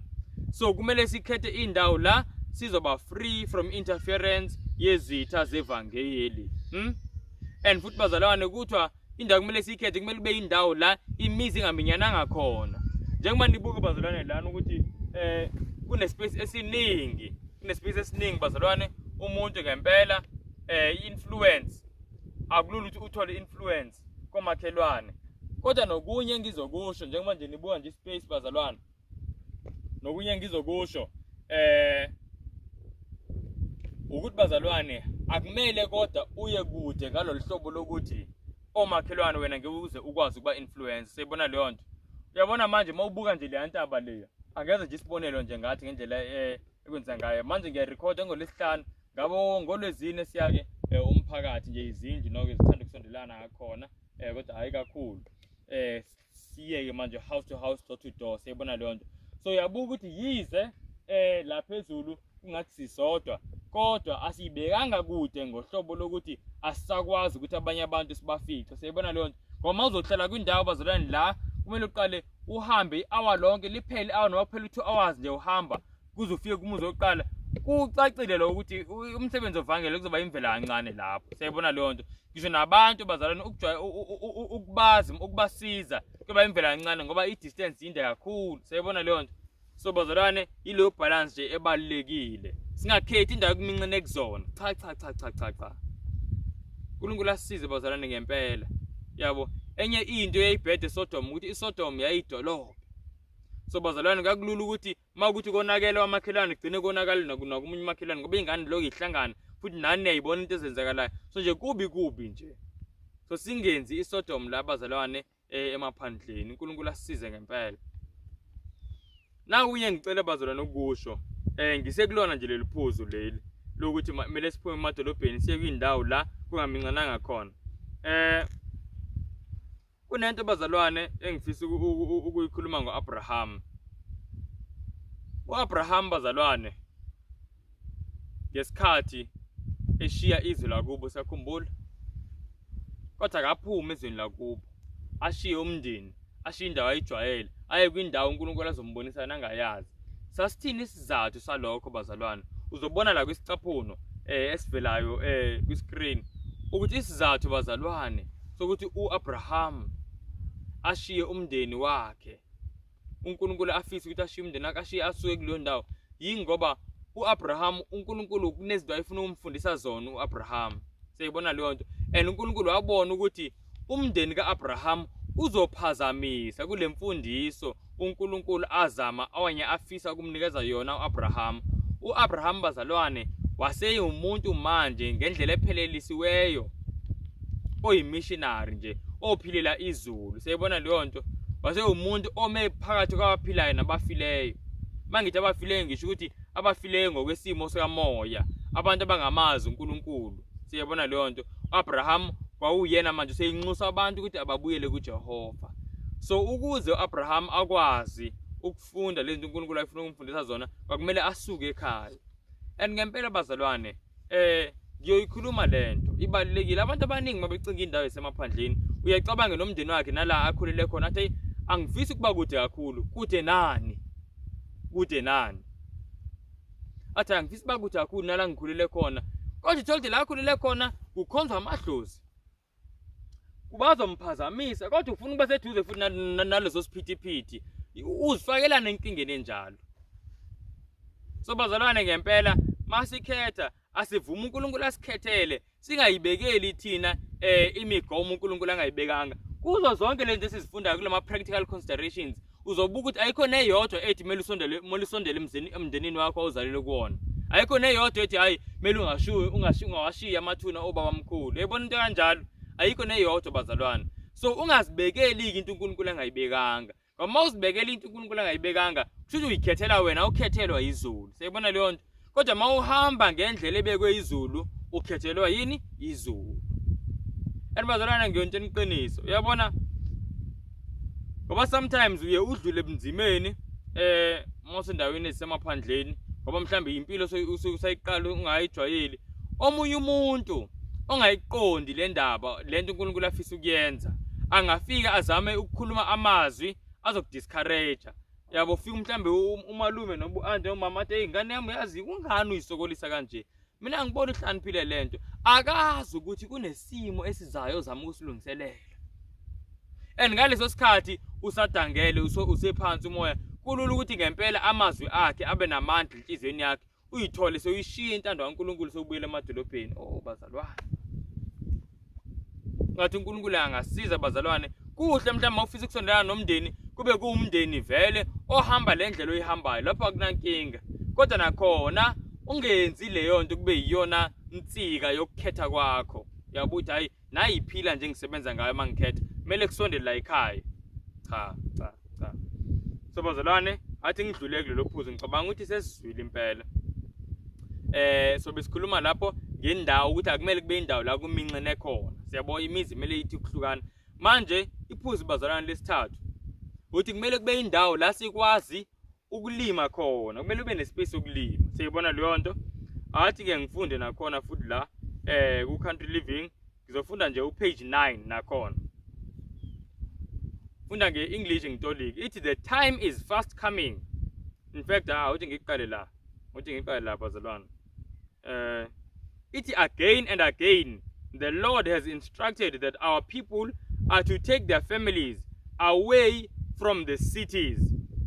So kumele sikhethe indawo la sizoba free from interference yezitha zevangeli. And futhi bazalwane kuthiwa indawo kumele sikhethe kumele kube indawo la imizi ingaminyananga khona. Njengoba nibuka bazalwane lana ukuthi kunespace esiningi, bazalwane. Umuntu ngempela influence akulula ukuthi uthole influence komakhelwane. Kodwa nokunye engizokusho njengoba nje nibuka nje space bazalwane. Nokunye engizokusho ukuthi bazalwane akumele kodwa uye kude ngalolu hlobo lokuthi omakhelwane wena ngeke ukwazi ukuba influence. Sayibona leyo nto. Uyabona manje mawubuka nje le ntaba leyo angeze nje isibonelo nje ngathi ngendlela ekwenza ngayo. Manje ngiyarecord ngolesihlanu ngabo ngolwezine siyake umphakathi nje izindlu noko ezithanda ukusondelana ngakhona kodwa hayi kakhulu. Siyeke manje house to house, door to door. Sayibona leyo nto. So uyabuka ukuthi yize la phezulu kungathi sisodwa kodwa asibekanga kude ngohlobo lokuthi asisakwazi ukuthi abanye abantu sibafice. Sayibona leyo nto. Ngoba uzohlala kwindawo bazalwane la kumele uqale uhambe i-hour lonke liphele i-hour noma kuphela 2 hours nje uhamba kuze ufike kumuzi oqala. Kucacile lo ukuthi umsebenzi ovangeli kuzoba imvela kancane lapho. Sayibona leyo nto. Ngisho nabantu bazalwane ukubazi ukubasiza kuba imvela kancane ngoba i-distance inde kakhulu. Sayibona leyo nto. So bazalwane ilo balance nje ebalekile. Singakhethi indawo kumincane kuzona. Cha. uNkulunkulu asisize bazalwane ngempela. Yabo, enye into eyibhede Sodom ukuthi iSodom yayidolobha. So bazalwane kakulula ukuthi makuthi konakela wamakhelwane kugcine konakala nakumunye umakhelwane ngoba ingane lokho ihlangana futhi nani niyayibona into ezenzakalayo. So nje kubi nje. So singenzi iSodom la bazalwane emaphandleni. uNkulunkulu asisize ngempela. Na kunye ngicela bazalwane ukusho ngisekulona nje leliphuzu leli lokuthi kumele siphume emadolobheni siye kwindawo la kungaminxananga khona. Kunento bazalwane engifisa ukuyikhuluma ngoAbraham. uAbraham bazalwane ngesikhathi eshiya izwe lakubo sakhumbula. Kodwa akaphuma ezweni lakubo. Ashiye umndeni, ashiye indawo ayijwayele, aye kwindawo uNkulunkulu azombonisa nangayazi. Sasithini isizathu salokho bazalwane? Uzobona la kwisicaphuno esivelayo kwiscreen ukuthi isizathu bazalwane sokuthi uAbraham ashiye umndeni wakhe. uNkulunkulu afisa ukuthi ashiye umndeni wakhe, ashiye asuke kuleyo ndawo. Yingoba uAbraham uNkulunkulu kunezinto ayefuna ukumfundisa zona uAbraham. Seyibona leyo nto. And uNkulunkulu wabona ukuthi umndeni kaAbraham uzophazamisa kule mfundiso uNkulunkulu azama awanye afisa ukumnikeza yona uAbraham. uAbraham bazalwane waseyumuntu manje ngendlela ephelelisiweyo, oyimissionary nje, ophilela izulu. Seyibona leyo nto. Waseyumuntu ome phakathi kwabaphilayo nabafileyo. mangithi abafileyo ngisho ukuthi abafileyo ngokwesimo sikamoya, abantu abangamazi uNkulunkulu. Siyabona leyo nto. Abraham kwawuyena manje seyinxusa abantu ukuthi ababuyele kuJehova. So ukuze uAbraham akwazi ukufunda lento uNkulunkulu ayefuna ukumfundisa zona, kwakumele asuke ekhaya. And ngempela bazalwane, ngiyoyikhuluma lento ibalekile. Abantu abaningi mabecinga indawo esemaphandleni, uyacabanga nomndeni wakhe nala akhulele khona athi angifisi ukuba kude kakhulu. Kude nani? Kude nani? Athi angifisi ukuba kude kakhulu nala ngikhulele khona. Kodwa utholile la akhulele khona kukhonzwa amadlozi. Kubazomphazamisa kodwa ufuna ukuba seduze futhi nalezo siphithiphithi. Uzifakelana enkingeni enjalo. So bazalwane ngempela masikhetha asivuma uNkulunkulu asikhethele, singayibekeli thina imigomo uNkulunkulu angayibekanga. Kuzo zonke lento esizifundayo kulama practical considerations uzobuka ukuthi ayikho neyodwa ethi kumele usondele emndenini wakho awuzalile kuwona. Ayikho neyodwa ethi hayi kumele ungawashiya amathuna obaba omkhulu. Yabona into kanjalo? Ayikho neyodwa bazalwane. So ungazibekeli into uNkulunkulu angayibekanga. Ngoba uzibekela into uNkulunkulu angayibekanga, kusho ukuthi uyikhethela wena, ukhethelwa izulu. Siyabona leyo nto. Kodwa mawuhamba ngendlela ebekwe izulu, ukhethelwa yini? Izulu. Bazalwane ngiyonto eniqiniso. Uyabona? Ngoba sometimes uye udlule ebunzimeni masendaweni ezisemaphandleni, ngoba mhlambe impilo usayiqala ungayijwayeli. Omunye umuntu ongayiqondi le ndaba, lento uNkulunkulu afisa ukuyenza, angafika azame ukukhuluma amazwi azokudiscourage. Yabo fika mhlambe umalume noma uante umama athi ingane yami yazi ungani uyisokolisa kanje. Mina ngibona uhlaniphile lento. Akazi ukuthi kunesimo esizayo zama ukusilungiselela. And ngaleso sikhathi usadangele usephansi umoya, kulula ukuthi ngempela amazwi akhe abe namandla enhlizweni yakhe, uyithole soyishiya intando kaNkulunkulu sobuyela emadolobheni. Oh bazalwane, ngathi uNkulunkulu angasiza bazalwane. Kuhle mhlawumbe ufisa ukusondelana nomndeni, kube kuumndeni vele ohamba le ndlela oyihambayo, lapho akunankinga. Kodwa nakhona ungenzi leyo nto kube yiyona insika yokukhetha kwakho. Yabuthi hayi nayiphila nje ngisebenza ngayo mangikhetha, kumele kusondele la ekhaya. Cha. So bazalwane, athi ngidlule kulelo phuzu ngicabanga ukuthi sesizwile impela. So besikhuluma lapho ngendawo ukuthi akumele kube indawo la kuminxene khona. Siyabona imizi kumele ithi ukuhlukana. Manje iphuzu bazalwane lesithathu uthi kumele kube indawo la sikwazi ukulima khona, kumele ube nespace sokulima. Siyibona leyo nto. Athi ke ngifunde nakhona futhi la ku country living ngizofunda nje upage 9 nakhona. Funda nge-English ngitolike. Ithi the time is fast coming. In fact uthi ngiqale la bazalwane. Ithi again and again the Lord has instructed that our people are to take their families away from the cities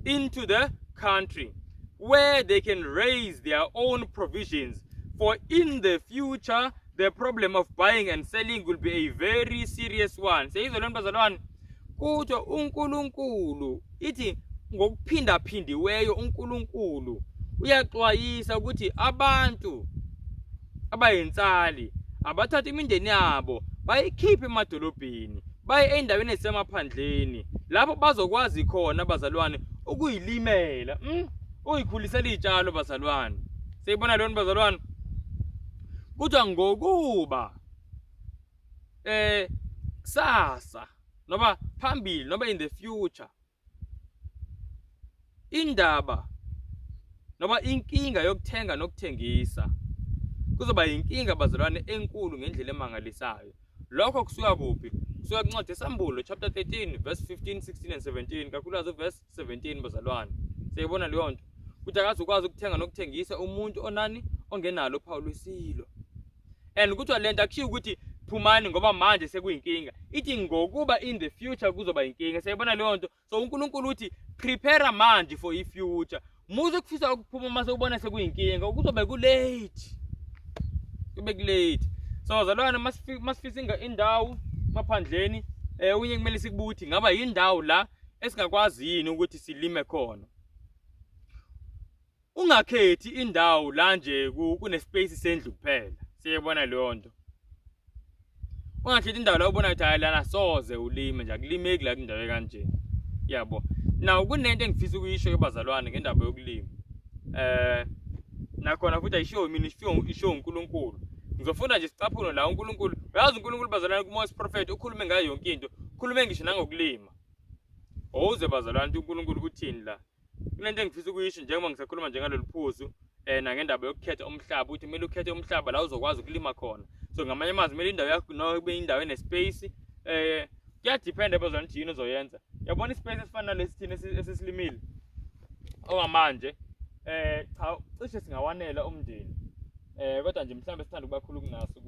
into the country where they can raise their own provisions, for in the future the problem of buying and selling will be a very serious one. Seyizolwana bazalwane, kuthiwa uNkulunkulu ithi ngokuphindaphindiweyo uNkulunkulu uyaxwayisa ukuthi abantu abayinsali abathatha imindeni yabo bayikhiphe emadolobheni, baye endaweni ezisemaphandleni lapho bazokwazi khona bazalwane ukuyilimela, uyikhulisela izitshalo bazalwane. Siyibona lona bazalwane, kuthiwa ngokuba kusasa noba phambili noba in the future indaba noba inkinga yokuthenga nokuthengisa kuzoba inkinga bazalwane enkulu ngendlela emangalisayo. Lokho kusuka kuphi? Kusuka kuncwadi yeSambulo chapter 13 verse 15, 16 and 17, kakhulukazi verse 17 bazalwane. Siyibona leyo nto ukuthi akazukwazi ukuthenga nokuthengisa umuntu onani ongenalo uphawu lwesilo. And kuthiwa lento akushiyo ukuthi phumani ngoba manje sekuyinkinga, ithi ngokuba in the future kuzoba inkinga. Siyibona leyo nto. So uNkulunkulu uthi prepare manje for i-future. Muze kufisa ukuphuma mase ubona sekuyinkinga kuzobe kulate. Kube kulate. So bazalwane masifisa indawo maphandleni unye kumele sikubuthi ngaba yindawo la esingakwazi yini ukuthi silime khona. Ungakhethi indawo la nje kunespace sendlu kuphela. Siyebona leyo nto. Ungakhethi indawo la ubona ukuthi hayi lana soze ulime nje akulimeki la indawo kanje. Yabo. Now kunento engifisa ukuyisho kubazalwane ngendaba yokulima. Nakhona futhi ayisho mina isho uNkulunkulu. Ngizofuna nje sicaphulo la uNkulunkulu. Uyazi uNkulunkulu bazalwane kuMoses prophet ukhulume ngayo yonke into. Ukhulume ngisho nangokulima. Oze bazalwane uNkulunkulu uthini la. Kunento engifisa ukuyisho njengoba ngisakhuluma nje ngalolu phuzu nangendaba yokukhetha umhlaba ukuthi kumele ukhethe umhlaba la uzokwazi ukulima khona. So ngamanye amazwi kumele indawo yakho kube indawo enespace kuyadependa bazalwane ukuthi yini uzoyenza. Yabona ispace esifana nalesithini esisilimile. Okwamanje cha cishe singawanela umndeni. Kodwa nje mhlambe sithanda ukubakhulu kunaso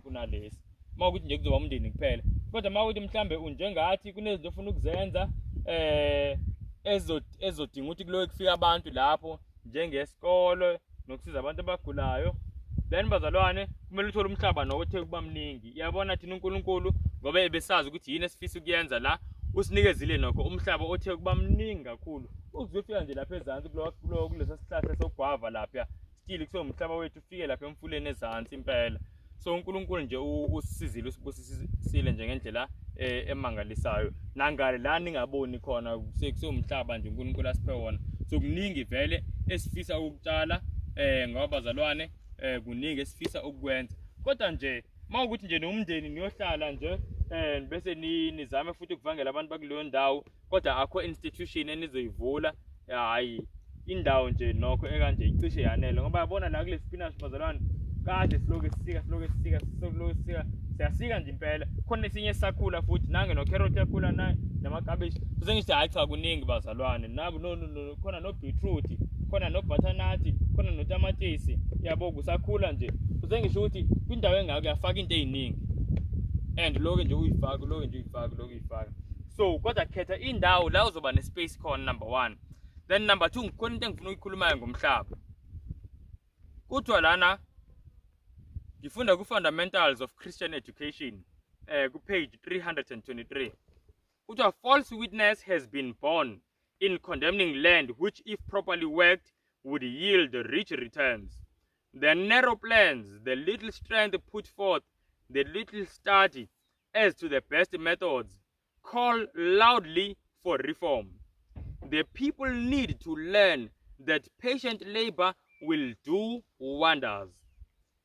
kunalesi. Mawukuthi nje kuzoba umndeni kuphela. Kodwa mawukuthi mhlambe unjengathi kunezinto ofuna ukuzenza ezodinga ukuthi kuloke kufika abantu lapho njengesikole nokusiza abantu abagulayo. Then bazalwane kumele uthole umhlaba nokuthe kuba mningi. Iyabona thina uNkulunkulu ngoba ebesazi ukuthi yini esifisa ukuyenza la usinikezile nokho umhlaba othe kuba mningi kakhulu. Ukuzofika nje lapha ezantsi kulesa sihlahla sogwava lapha still kusomhlaba wethu ufike lapha emfuleni ezantsi impela. So uNkulunkulu nje usisizile usibusisile nje ngendlela emangalisayo. Nangale la ningaboni khona kusomhlaba nje uNkulunkulu asiphe wona. So kuningi vele esifisa ukutshala ngoba bazalwane kuningi esifisa ukwenza. Kodwa nje mawukuthi nje nomndeni niyohlala nje bese nizame futhi ukuvangela abantu bakuleyo ndawo kodwa akho institution enizoyivula hayi indawo nje nokho ekanje icishe yanele ngoba yabona la kule spinach bazalwane kade siloke sisika siyasika nje impela khona esinye sakhula futhi nange no carrot yakhula naye namakabishi kuzengithi hayi cha kuningi bazalwane nabo no khona no beetroot khona no butternut khona no tamatisi yabo kusakhula nje kuzengisho ukuthi kwindawo engaka yafaka into eziningi and loke nje uyifaka so kodwa khetha indawo la uzoba nespace khona number 1. Then number 2 ngikhona into engifuna ukuyikhuluma ngomhlaba. Kuthiwa lana ngifunda ku Fundamentals of Christian Education ku page 323. Kuthiwa false witness has been born in condemning land which if properly worked would yield rich returns. The narrow plans, the little strength put forth, the little study as to the best methods call loudly for reform. The people need to learn that patient labor will do wonders.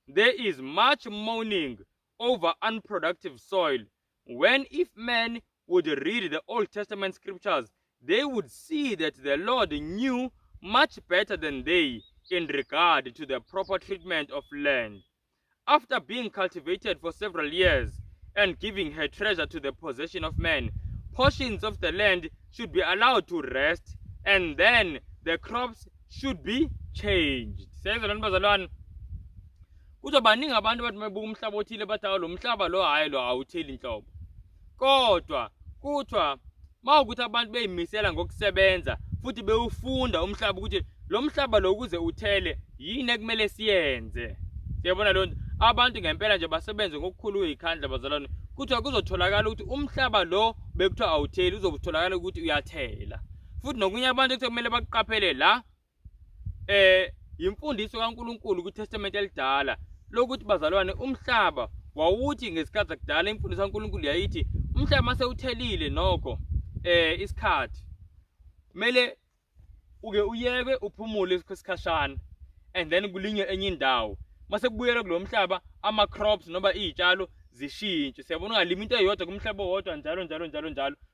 There is much mourning over unproductive soil, when if men would read the Old Testament scriptures, they would see that the Lord knew much better than they in regard to the proper treatment of land. After being cultivated for several years and giving her treasure to the possession of men, portions of the land should be allowed to rest, and then the crops should be changed. Kuzobaningi abantu bathi mabuka umhlaba othile bathi lo mhlaba lo hayi lo awutheli inhlobo. Kodwa kuthiwa mawukuthi abantu beyimisela ngokusebenza futhi bewufunda umhlaba ukuthi lo mhlaba lo ukuze uthele yini ekumele siyenze. Siyabona lo abantu ngempela nje basebenze ngokukhulu ikhandla bazalwane. Kuthiwa kuzotholakala ukuthi umhlaba lo bekuthiwa awutheli uzobutholakala ukuthi uyathela. Futhi nokunye abantu ekumele bakuqaphele la imfundiso kaNkulunkulu kuTestament elidala lokuthi bazalwane umhlaba wawuthi ngesikhathi sakudala imfundiso kaNkulunkulu yayithi umhlaba mase uthelile nokho isikhathi kumele uke uyeke uphumule isikhashana and then kulinywe enye indawo mase kubuyela kulo mhlaba ama crops noba izitshalo zishintshe. Siyabona ungalima into eyodwa kumhlaba owodwa njalo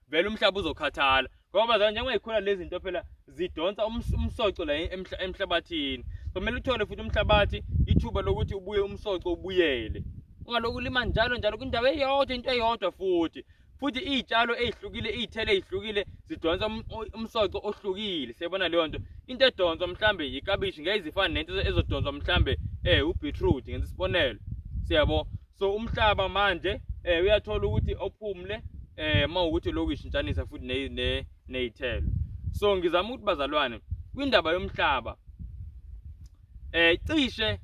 vele umhlaba uzokhathala ngoba bazalwane njengoba ikhula lezi zinto phela zidonsa umsoco la emhlabathini. Kumele uthole futhi umhlabathi ithuba lokuthi ubuye umsoco ubuyele. Ungaloku lima njalo kwindawo eyodwa into eyodwa futhi izitshalo ezihlukile izithelo ezihlukile zidonsa umsoco ohlukile. Siyabona leyo nto into edonsa mhlambe ikabishi ngeke izifane nento ezodonsa mhlambe ubeetroot ngenza isibonelo. Siyabo so umhlaba manje uyathola ukuthi ophumule mawukuthi lokuyishintshanisa futhi nezithelo. So ngizama ukuthi bazalwane kwindaba yomhlaba cishe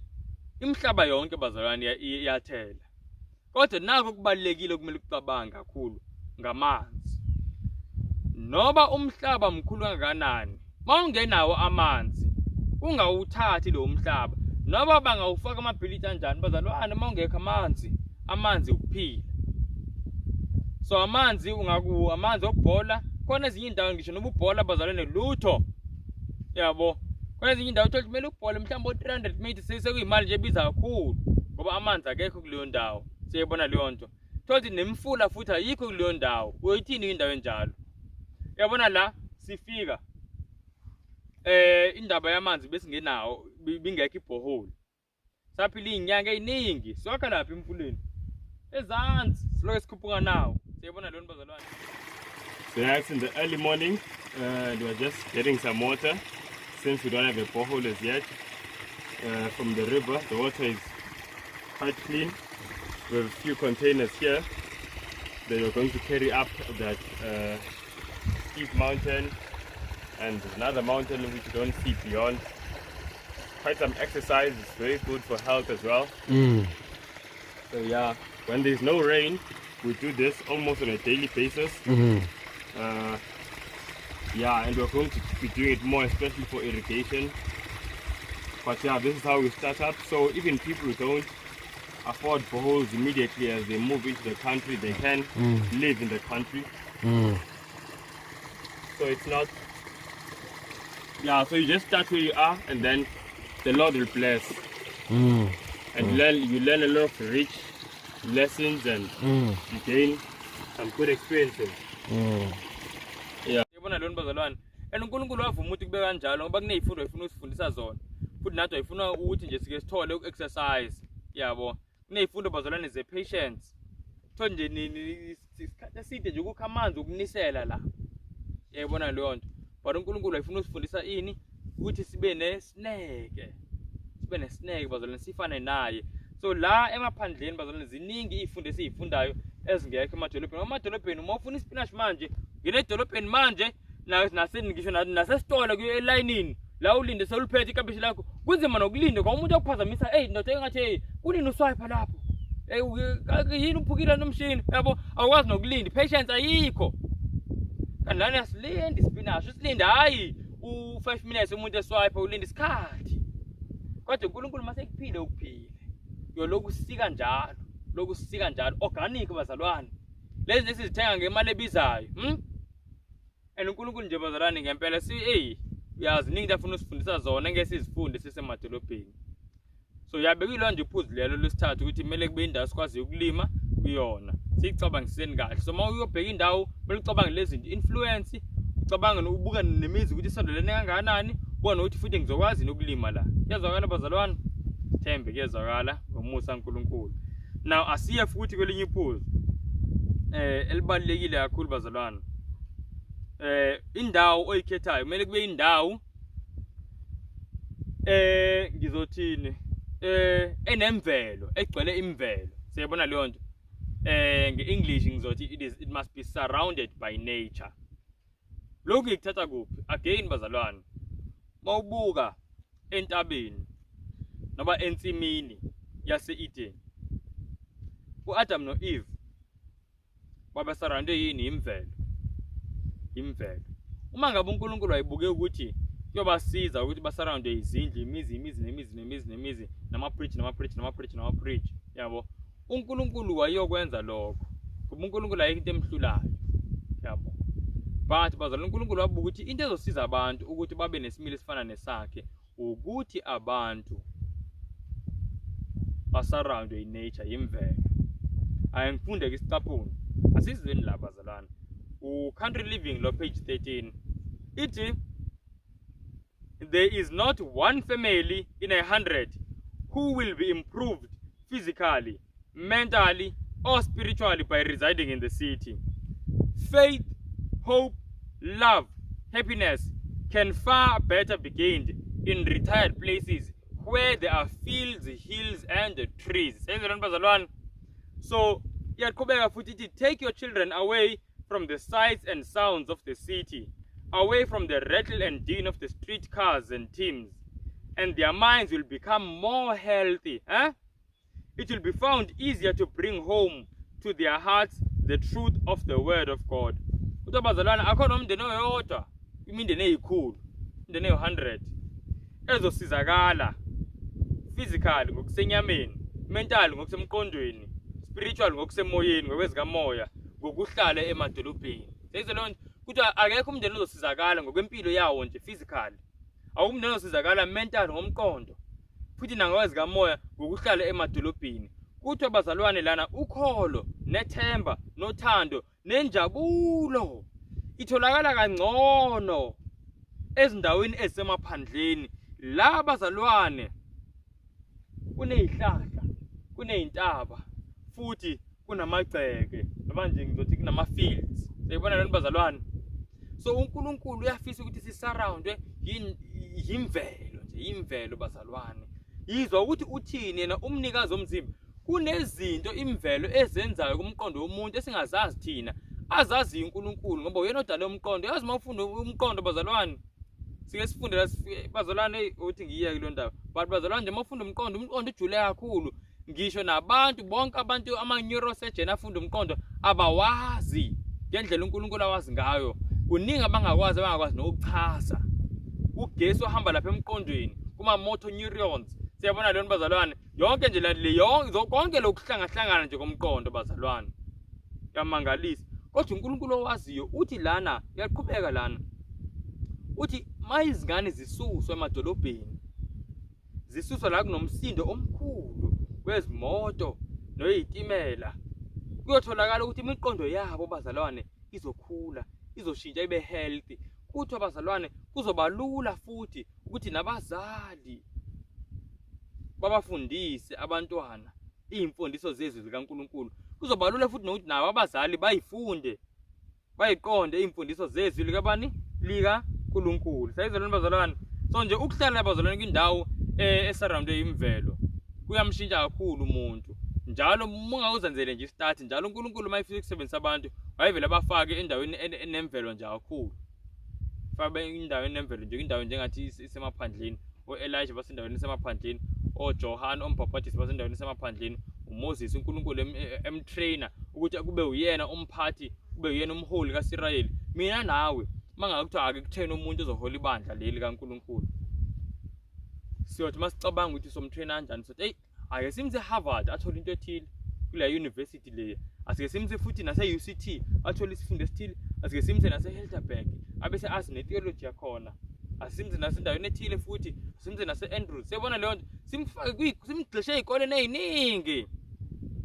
imhlaba yonke bazalwane iyathela. Kodwa nako kubalekile kumele ukucabanga kakhulu ngamanzi. Noba umhlaba mkhulu kangakanani, mawungenawo amanzi, ungawuthathi lo mhlaba. Noba bangawufaka amabhilidi kanjani bazalwane mawungekho amanzi ukuphila. So amanzi amanzi okubhola khona ezinye indawo ngisho noba ubhola bazalwane lutho yabo khona ezinye indawo uthola kumele ubhola mhlawumbe 300 meters sekuyimali nje ebiza kakhulu ngoba amanzi akekho kuleyo ndawo siyayibona leyo nto thothi nemfula futhi ayikho kuleyo ndawo uyithini indawo enjalo yabona la sifika indaba yamanzi besingenawo bingekho ibhohole saphila izinyanga eziningi sokha lapha emfuleni ezansi siloke sikhuphuka nawo siyabona leyo nto bazalwane. So that's in the early morning and we're just getting some water since we don't have a borehole as yet from the river. The water is quite clean. We have a few containers here that we're going to carry up that steep mountain, and there's another mountain which you don't see beyond. Quite some exercise. It's very good for health as well. So yeah, when there's no rain we do this almost on a daily basis. Yeah, and we're going to be doing it more, especially for irrigation. But yeah, this is how we start up. So even people who don't afford boreholes immediately as they move into the country, they can live in the country. So it's not, yeah, so you just start where you are and then the Lord will bless. And you learn a lot of rich lessons and you gain some good experiences. Yeah. Yabona lona bazalwane. And uNkulunkulu wavuma ukuthi kube kanjalo ngoba kunezifundo efuna usifundisa zona. Futhi nathi ayifuna ukuthi nje sike sithole uku-exercise. Yabo. Kunezifundo bazalwane ze-patience. Thole nje isikhathi eside nje ukukha amanzi ukunisela la. Yabona leyo nto. But uNkulunkulu ayifuna usifundisa ini ukuthi sibe nesineke. Sibe nesineke bazalwane sifane naye. So la emaphandleni bazalwane ziningi izifundo esizifundayo ezingekho emadolobheni. Emadolobheni uma ufuna ispinach manje, ngene edolobheni manje ngisho nasesitolo elayinini la ulinde seluphethe ikabishi lakho. Kunzima nokulinda kwa umuntu okuphazamisa, ndoda engathi kunini uswipe lapho. Yini uphukile nomshini, yabo awukwazi nokulinda, patience ayikho. Kanti lana yasilinde ispinach, usilinde hayi u5 minutes umuntu eswipe ulinde isikhathi. Kodwa uNkulunkulu mase kuphile ukuphila. Yoloku sika njalo, lokhu sika njalo organic bazalwane. Lezi nesizithenga ngemali ebizayo, And uNkulunkulu nje bazalwane ngempela uyazi ningi afuna usifundisa zona ngeke sizifunde sisemadolobheni. So yabekile nje iphuzu lelo lesithathu ukuthi kumele kube indawo sikwazi ukulima kuyona. Sicabangiseni kahle. So uma uyobheka indawo, kumele ucabange lezi zinto, influence, ucabange nokubuka nemizi ukuthi isondelene kangakanani, ubone ukuthi futhi ngizokwazi nokulima la. Kuyazwakala bazalwane? Thembe kuyazwakala ngomusa uNkulunkulu. Now asiye futhi kwelinye iphuzu elibalekile kakhulu bazalwane. Indawo oyikhethayo kumele kube indawo ngizothini enemvelo, egcwele imvelo. Siyabona leyo nto. Nge-English ngizothi it must be surrounded by nature. Lokhu ngikuthatha kuphi? Again bazalwane, mawubuka entabeni noma ensimini yase-Eden, uAdam no-Eve babesurrounded yini? Imvelo. Uma ngabe uNkulunkulu wayibuke ukuthi kuyobasiza ukuthi basurrounded izindlu, imizi, nama-preach, yabo. uNkulunkulu wayokwenza lokho. Kuba uNkulunkulu ayikho into emhlulayo, yabo. But bazalwane uNkulunkulu wabuka ukuthi into ezosiza abantu ukuthi babe nesimilo esifana nesakhe ukuthi abantu basurrounded nature, imvelo. Ayengifunde ke isicaphuni. Asizweni la bazalwane. Country Living lo page 13. Ithi there is not one family in 100 who will be improved physically, mentally, or spiritually by residing in the city. Faith, hope, love, happiness can far better be gained in retired places where there are fields, hills, and trees. So, take your children away from the sights and sounds of the city, away from the rattle and din of the street cars and teams, and their minds will become more healthy. It will be found easier to bring home to their hearts the truth of the word of God. Bazalwana akhona umndeni oyodwa, imindeni eyikhulu, imindeni eyi100 ezosizakala physically ngokusenyameni, mentally ngokusemqondweni, spiritual ngokusemoyeni, ngokwezikamoya, ngokuhlala emadolobheni. Seyizolonto futhi akekho umndeni ozosizakala ngokwempilo yawo nje physically, awumndeni ozosizakala mental ngomqondo futhi nangokwazi kamoya ngokuhlala emadolobheni. Kuthiwa bazalwane lana ukholo nethemba nothando nenjabulo itholakala kangcono ezindaweni ezisemaphandleni. La bazalwane kunezihlahla, kunezintaba futhi kunamagceke noma nje ngizothi kunama-fields. Siyabona lana bazalwane. So uNkulunkulu uyafisa ukuthi sisurroundwe yimvelo nje, imvelo bazalwane. Yizwa ukuthi uthini yena umnikazi omzimba. Kunezinto imvelo ezenzayo kumqondo womuntu esingazazi thina, azazi uNkulunkulu ngoba uyena odale umqondo. Yazi mawufunda umqondo bazalwane, sike sifunde la bazalwane uthi ngiyeke lo ndaba. But bazalwane nje mawufunda umqondo, umqondo ujule kakhulu. Ngisho nabantu bonke abantu ama-neurosurgeon afunda umqondo abawazi ngendlela uNkulunkulu awazi ngayo. Kuningi abangakwazi nokuchaza. Ugesi ohamba lapha emqondweni kuma-motor neurons. Siyabona leyo bazalwane, yonke nje le konke lokuhlangahlangana nje komqondo bazalwane. Yamangalisa. Kodwa uNkulunkulu owaziyo uthi lana, uyaqhubeka lana. Uthi mayizingane zisuswa emadolobheni, zisuswa la kunomsindo omkhulu wezimoto noyitimela, kuyotholakala ukuthi imiqondo yabo bazalwane izokhula, izoshintsha ibe healthy. Kuthiwa bazalwane kuzoba lula futhi ukuthi nabazali babafundise abantwana izimfundiso zezwi likaNkulunkulu. Kuzoba lula futhi nokuthi nabo abazali bayifunde, bayiqonde izimfundiso zezwi likaNkulunkulu. Sayizwa bazalwane. So nje ukuhlala bazalwane kwindawo esurroundwe imvelo kuyamshintsha kakhulu umuntu. Njalo mungawuzenzele nje start, njalo uNkulunkulu mayifisa ukusebenzisa abantu wayevela abafake endaweni enemvelo nje kakhulu. Fabe indawo enemvelo nje, indawo njengathi isemaphandleni. O-Elijah basendaweni esemaphandleni, oJohane ombhaphathisi basendaweni esemaphandleni, uMoses uNkulunkulu emtrainer ukuthi kube uyena umphathi, kube uyena umholi kaSirayeli. Mina nawe mangakuthiwa ake kuthena umuntu ozohola ibandla leli kaNkulunkulu, siyothi masicabanga ukuthi somtrainer kanjani, sothi hey ake simse Harvard athole into ethile kule university le, asike simse futhi nase-UCT athole isifundo esithile, asike simse nase-Heidelberg abese azi ne-theology yakhona, asimze nasendaweni ethile futhi simze nase-Andrews. Siyabona leyo nto, simfake simgxishe ey'koleni ey'ningi.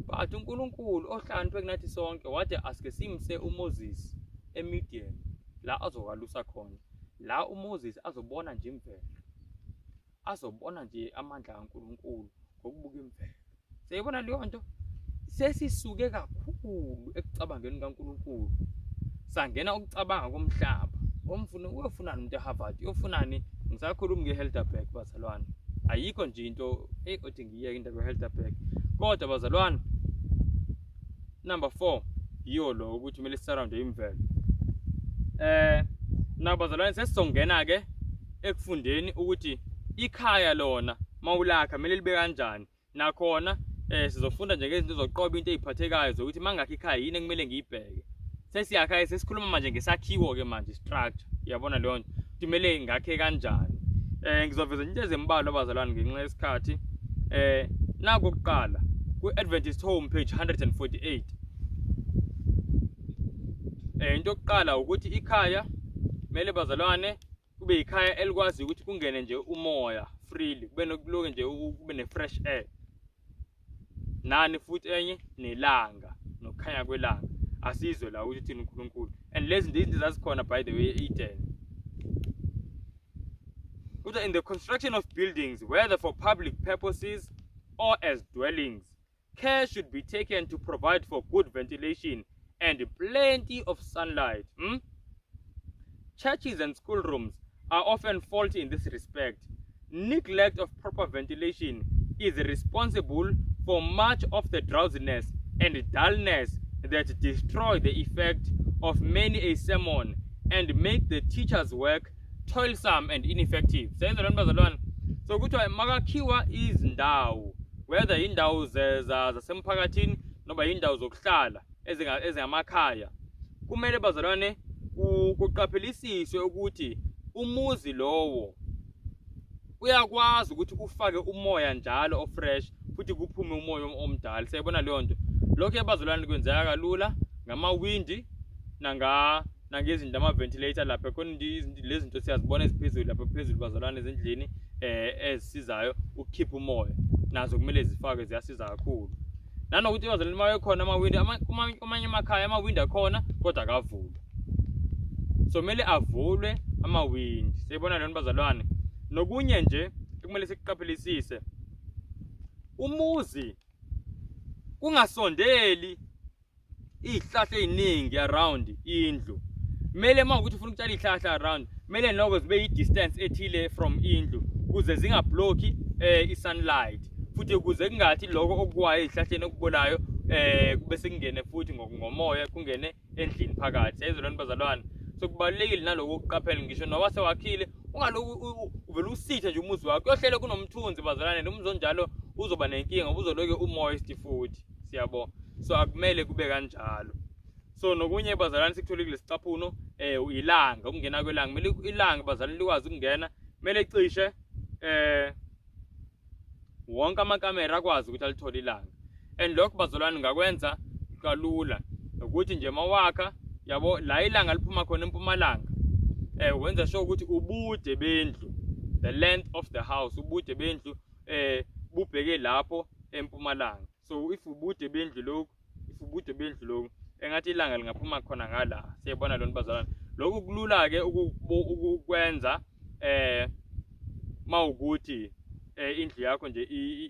But uNkulunkulu ohlakaniphe kunathi sonke wathi asike simse uMoses eMidian la azokwalusa khona, la uMoses azobona nje imvelo, azobona nje amandla kaNkulunkulu ngokubuka imvelo. Siyabona leyo nto, sesisuke kakhulu ekucabangeni kaNkulunkulu sangena ukucabanga komhlaba. Uyofuna umuntu eHarvard, uyofunani? Ngisakhuluma ngeHeidelberg bazalwane. Ayikho nje into othi ngiyeke indaba yeHeidelberg. Kodwa bazalwane, number 4 yiyo lo ukuthi kumele sisurroundwe imvelo. Na bazalwane sesizongena ke ekufundeni ukuthi ikhaya lona mawulakha kumele libe kanjani. Nakhona sizofunda nje ngezinto zoqoba into eziphathekayo zokuthi mangakho ikhaya yini kumele ngiyibheke. Sesiyakha sesikhuluma manje ngesakhiwo ke manje, structure. Yabona leyo nto kumele ngakhe kanjani. Ngizoveza into ezimbalwa abazalwane ngenxa yesikhathi. Naku oqala ku-Adventist Home page 148. Into yokuqala ukuthi ikhaya kumele bazalwane kube ikhaya elikwazi ukuthi kungene nje umoya freely, kube nokuloke nje kube ne-fresh air. Nani futhi enye nelanga, nokukhanya kwelanga. Asizwe la ukuthi thina uNkulunkulu. And lezi zinto zazikhona by the way e-Eden. In the construction of buildings, whether for public purposes or as dwellings, care should be taken to provide for good ventilation and plenty of sunlight. Churches and schoolrooms are often faulty in this respect. Neglect of proper ventilation is responsible for much of the drowsiness and dullness that destroy the effect of many a sermon and make the teacher's work toilsome and ineffective. So kuthiwa makakhiwa izindawo, whether indawo zasemphakathini noma indawo zokuhlala ezingamakhaya, kumele bazalwane kuqaphelisiswe ukuthi umuzi lowo uyakwazi ukuthi ufake umoya njalo ofresh futhi kuphume umoya omdala. Siyabona leyo nto. Lokho abazalwane kwenzeka kalula ngamawindi nangezinto ama-ventilator lapha khona lezi zinto siyazibona eziphezulu lapha phezulu bazalwane ezindlini ezisizayo ukukhipha umoya, nazo kumele zifakwe, ziyasiza kakhulu. Nanokuthi bazalwane uma khona amawindi amanye emakhaya amawindi akhona kodwa akavulwa, so kumele avulwe amawindi. Siyibona lento bazalwane. Nokunye nje kumele sikuqaphelisise, umuzi kungasondeli izihlahla eziningi around indlu. Kumele mawukuthi ufuna ukutshala izihlahla around, kumele noko zibe i-distance ethile from indlu ukuze zingablocki i-sunlight, futhi ukuze kungathi lokho okuwayo ezihlahleni okubolayo bese kungene futhi ngomoya kungene endlini phakathi. Siyayizwa lento bazalwane. So kubalulekile naloko ukuqaphela, ngisho noba sewakhile ungaloku uvela usithe nje umuzi wakho, yohlele kunomthunzi bazalwane, nomzi onjalo uzoba nenkinga, uzoloke umoist futhi. Siyabona. So akumele kube kanjalo. So nokunye bazalwane sikuthola kule sicaphuno ilanga, ukungena kwelanga. Kumele ilanga bazalwane likwazi ukungena, kumele cishe wonke amakamera akwazi ukuthi alithole ilanga. And lokho bazalwane ngakwenza kalula ukuthi nje mawakha, yabo la ilanga liphuma khona empumalanga, wenza sure ukuthi ubude bendlu, the length of the house, ubude bendlu bubheke lapho empumalanga. So if ubude bendlu lokhu engathi ilanga lingaphuma khona ngala. Siyabona lento bazalwane. Lokhu kulula ke ukwenza mawukuthi indlu yakho nje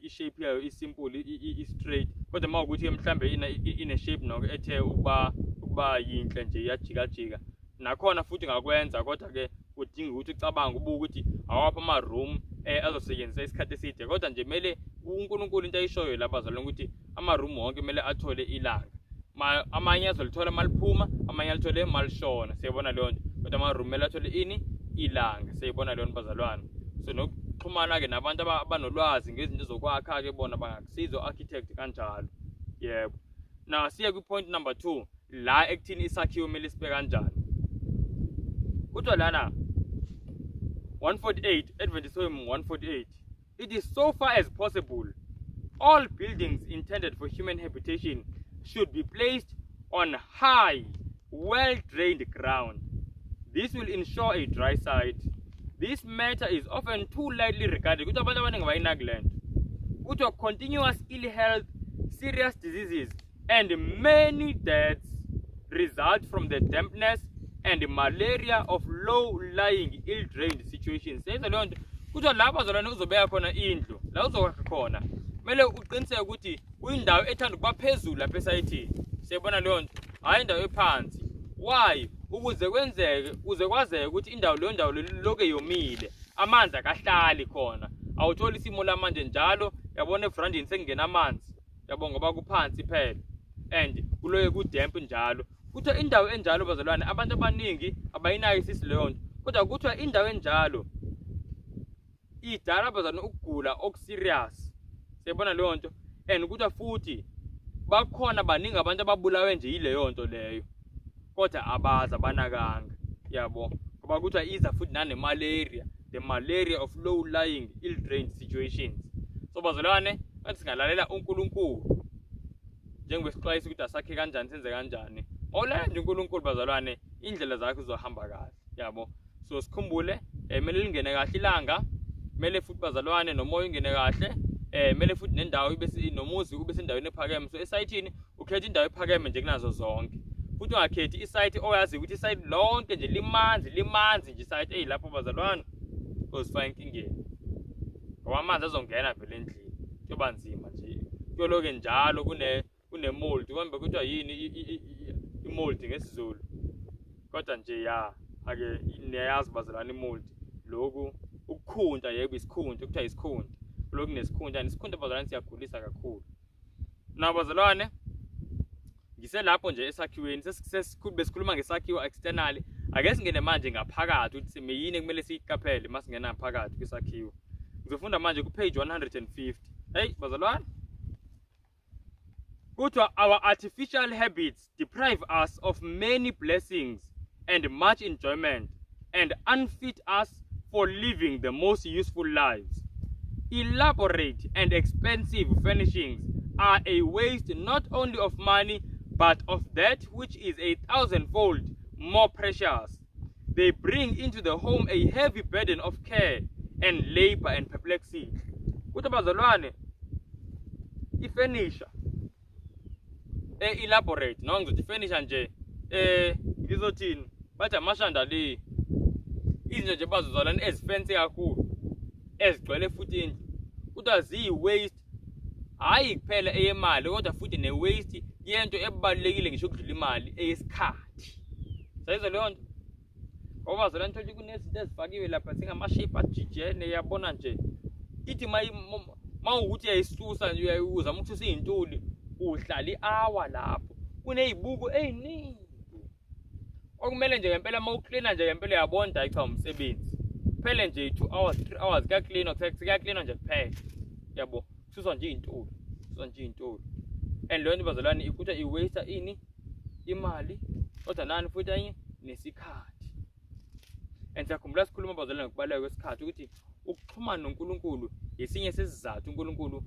i-shape yayo isimple, i-straight, kodwa mawukuthi mhlambe ine shape noko ethe ukuba yinhle nje iyajikajika, nakhona futhi ngakwenza, kodwa ke udinga ukuthi ucabange ubuke ukuthi awapha ama-room azosetshenziswa isikhathi eside. Kodwa nje kumele uNkulunkulu into ayishoyo lapha bazalwane ukuthi ama-room wonke kumele athole ilanga. Amanye azolithola maliphuma, amanye alithole malishona. Siyabona leyo nto. Kodwa ama-room kumele athole ilanga. Siyibona leyo nto bazalwane. So nokuxhumana ke nabantu abanolwazi ngezinto zokwakha ke bona bangakusiza architect kanjalo. Yebo. Now siya ku point number 2, la ekuthini isakhiwo kumele sibe kanjani. Kuthiwa lana 148 Adventist 148, it is so far as possible all buildings intended for human habitation should be placed on high, well-drained ground. This will ensure a dry site. This matter is often too lightly regarded. Kuthiwa abantu abaningi bayinagland. Kuthiwa continuous ill health, serious diseases, and many deaths result from the dampness and malaria of low-lying, ill-drained situations. Siyayizwa leyo nto. Kuthiwa lapho bazalwane uzobeka khona indlu, la uzokwakha khona, kumele uqiniseke ukuthi uyindawo ethanda ukuba phezulu lapha esayithini. Siyabona leyo nto, hayi indawo ephansi. Why? Ukuze kwazeke ukuthi leyo ndawo lokho yomile, amanzi akahlali khona. Awutholi isimo lamanje njalo, yabona efrandini sekungena amanzi, yabona ngoba kuphansi phela, and kuloye kudamp njalo. Kuthiwa indawo enjalo bazalwane, abantu abaningi abayinakisisi leyo nto, kodwa kuthiwa indawo enjalo idala bazalwane ukugula okuserious. Siyabona leyo nto. And kuthiwa futhi bakhona baningi abantu ababulawe nje yileyo nto leyo, kodwa abazi, abanakanga. Yabo, ngoba kuthiwa iza futhi nanemalaria, the malaria of low-lying, ill-drained situations. So bazalwane, kanti singalalela uNkulunkulu njengokwesixwayiso ukuthi asakhe kanjani, senze kanjani. Ola nje uNkulunkulu bazalwane, indlela zakhe zizohamba kahle. Yabo. So sikhumbule, kumele lingene kahle ilanga, kumele futhi bazalwane nomoya ungene kahle, kumele futhi nendawo nomuzi ube sendaweni ephakeme. So esayithini ukhetha indawo ephakeme nje kunazo zonke. Futhi ungakhethi isite oyazi ukuthi isite lonke nje limanzi nje isite eyilapho bazalwane, uzifaka enkingeni. Ngoba amanzi azongena vele endlini, kuyoba nzima nje. Kuyoloke njalo kune-mold. Kumbe kuthiwa yini i-mold ngesiZulu, kodwa nje ake niyayazi bazalwane i-mold. Lokhu ukukhunta, yebo isikhunta, kuthiwa isikhunta. Lokhu nesikhunta, nesikhunta bazalwane siyagulisa kakhulu. Na bazalwane, ngiselapho nje esakhiweni, besikhuluma ngesakhiwo externally. Ake singene manje ngaphakathi ukuthi semeyini kumele siyiqaphele masingena phakathi kwisakhiwo. Ngizofunda manje ku page 150. Hey bazalwane, kuthiwa our artificial habits deprive us of many blessings and much enjoyment and unfit us for living the most useful lives. Elaborate and expensive furnishings are a waste not only of money but of that which is 1,000-fold more precious. They bring into the home a heavy burden of care and labor and perplexity. Kuthi bazalwane, ifurniture elaborate no ngizothi ifurniture nje ngizothini bathi amashanda le izinto nje bazozalwane ezifancy kakhulu ezigcwele futhi indlu kuthiwa ziyi-waste, hhayi kuphela eyemali kodwa futhi ne-waste yento ebalulekile ngisho ukudlula imali eyesikhathi. Sayizwa leyo nto? Ngoba bazalwane thola kunezinto ezifakiwe lapha zingamashape ajijene, yabona nje ithi mawukuthi uyayisusa nje uzama ukususa iy'ntuli uhlala i-hour lapho kuney'buko ey'ningi okumele nje ngempela mawuklina nje ngempela uyabona hayi cha umsebenzi kuphele nje 2 hours 3 hours kuyaklinwa kuyaklinwa nje kuphela, yabo kususwa nje iy'ntuli and leyo nto bazalwane ikuthiwa i-waste ini imali kodwa nani futhi enye nesikhathi. And siyakhumbula sikhuluma bazalwane ngokubaluleka kwesikhathi ukuthi ukuxhumana noNkulunkulu yesinye sesizathu uNkulunkulu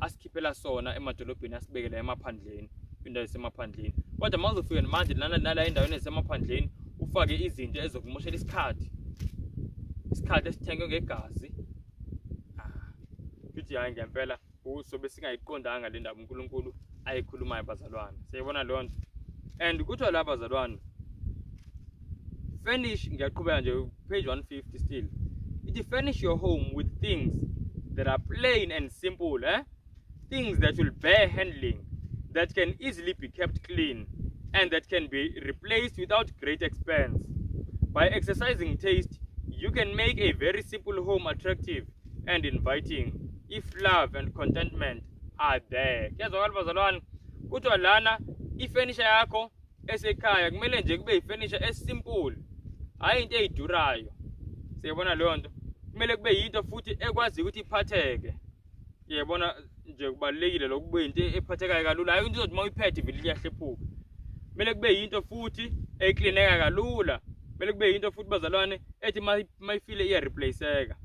asikhiphela sona emadolobheni asibekela emaphandleni, kwindawo esemaphandleni. Kodwa uma uzofika manje nala endaweni ezisemaphandleni ufake izinto ezokumoshela isikhathi esithengwe ngegazi, kuthi hayi ngempela sobe singayiqondanga le ndaba uNkulunkulu ayikhulumayo bazalwane. Siyayibona leyo nto. And kuthiwa la bazalwane, furnish, ngiyaqhubeka nje page 150 still. It furnish your home with things that are plain and simple, things that will bear handling, that can easily be kept clean, and that can be replaced without great expense. By exercising taste, you can make a very simple home attractive and inviting if love and contentment are there. Kuyazwakala bazalwane, kuthiwa lana ifurniture yakho esekhaya kumele nje kube ifurniture esimple, hhayi into eyidurayo. Siyabona leyo nto. Kumele kube yinto futhi ekwazi ukuthi iphatheke. Yabona nje kubalulekile lokube into ephathekayo kalula, hayi into izothi uma uyiphethe vele iyahlephuka. Kumele kube yinto futhi eklineka kalula. Kumele kube yinto futhi bazalwane ethi mayifile iyareplaceeka.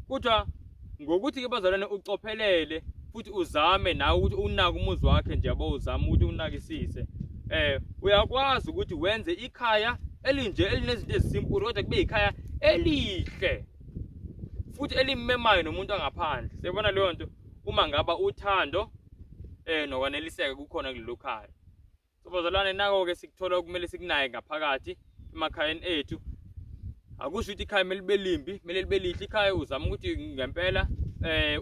Kuthiwa ngokuthi ke bazalwane ucophelele futhi uzame nawe ukuthi unake umuzi wakhe nje yabo, uzame ukuthi unakisise. Uyakwazi ukuthi wenze ikhaya elinje elinezinto ezisimpulu kodwa kube ikhaya elihle futhi elimemayo nomuntu angaphandle. Siyabona leyo nto uma ngaba uthando nokwaneliseka kukhona kulelo khaya. So bazalwane, nako ke sikuthola kumele sikunaye ngaphakathi emakhayeni ethu. Akusho ukuthi ikhaya kumele libe limbi, kumele libe lihle ikhaya. Uzama ukuthi ngempela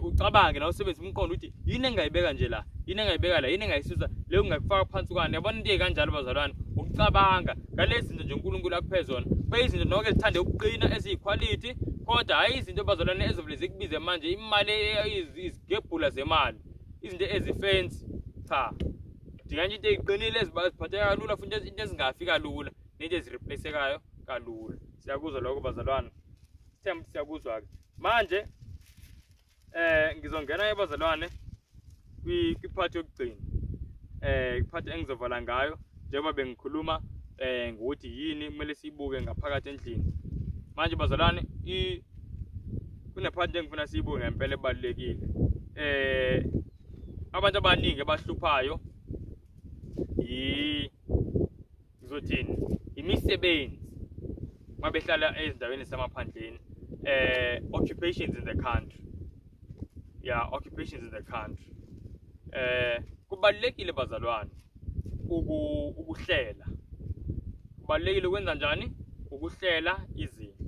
ucabange na usebenzise umqondo ukuthi yini engayibeka nje la, yini engayibeka la, yini engayisusa leyo ngakufaka phansi kwane. Yabona into kanjalo bazalwane, ukucabanga ngalezi zinto nje uNkulunkulu akuphe zona. Kube izinto nonke ezithande ukuqina eziyiquality, kodwa hayi izinto bazalwane ezivele zikubize manje imali izigebhula zemali, izinto ezifancy. Cha, dinga nje into eziqinile eziphatheka kalula futhi into ezingafi kalula nento ezireplacekayo kalula. Siyakuzwa lokho bazalwane, sithemba siyakuzwa ke manje. Ngizongena ebazalwane kwiphathi yokugcina, iphathi engizovala ngayo njengoba bengikhuluma ngokuthi yini kumele siyibuke ngaphakathi endlini. Manje bazalwane, kunephathi engifuna siyibuke ngempela ebalulekile. Abantu abaningi abahluphayo ngizothini imisebenzi mabehlala ezindaweni ezisemaphandleni, occupations in the country. Occupations in the country. Kubalulekile bazalwane ukuhlela. Kubalulekile ukwenza njani? Ukuhlela izinto.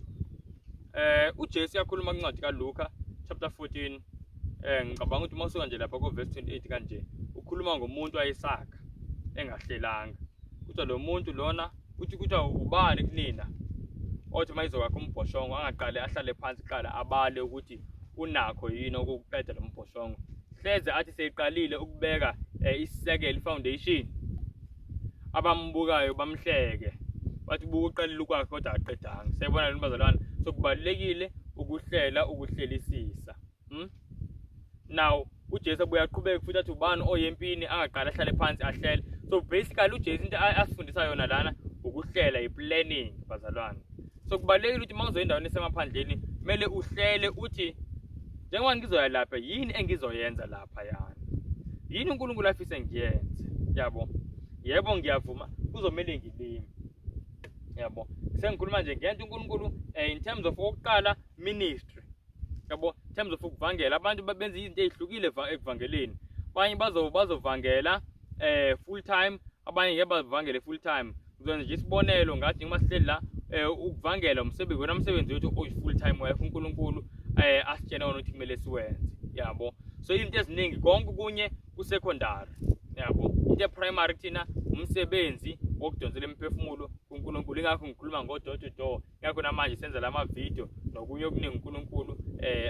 uJesu yakhuluma kwincwadi kaLuka chapter 14, ngicabanga ukuthi mawusuka nje lapha ku verse 28 kanje ukhuluma ngomuntu wayesakha engahlelanga. Kuthiwa lo muntu lona kuthiwa ubani kunina othi mayizokwakha umbhoshongo angaqale ahlale phansi kuqala abale ukuthi unakho yini ukuqeda lo mbhoshongo. Hleze athi seyiqalile ukubeka isisekelo foundation, abambukayo bamhleke bathi buka uqalile ukwakhe kodwa aqedanga. Siyabona lo bazalwane, so kubalekile ukuhlela ukuhlelisisa. Now uJesu abuya aqhubeke futhi athi ubani oyempini angaqala ahlale phansi ahlele. So basically uJesu into asifundisa yona lana ukuhlela, i-planning bazalwane. So kubalekile ukuthi mawuzoya endaweni esemaphandleni kumele uhlele uthi njengoba ngizoya lapha yini engizoyenza lapha yana, yini uNkulunkulu afise ngiyenze, yabo, yebo ngiyavuma kuzomela ngilime yabo sengikhuluma nje ngento uNkulunkulu in terms of oqala ministry yabo in terms of ukuvangela abantu babenza izinto ezihlukile ekuvangeleni abanye bazovangela full time abanye ngeke bavangele full time uzwenza nje isibonelo ngathi noma sihleli la ukuvangela umsebenzi wena umsebenzi wethu oyi full time wife uNkulunkulu asitshena ukuthi kumele siwenze yabo so izinto eziningi konke kunye ku-secondary yabo into primary thina umsebenzi wokudonsela imphefumulo kuNkulunkulu ingakho ngikhuluma ngo-door to door ingakho namanje senza lama video nokunye okuningi uNkulunkulu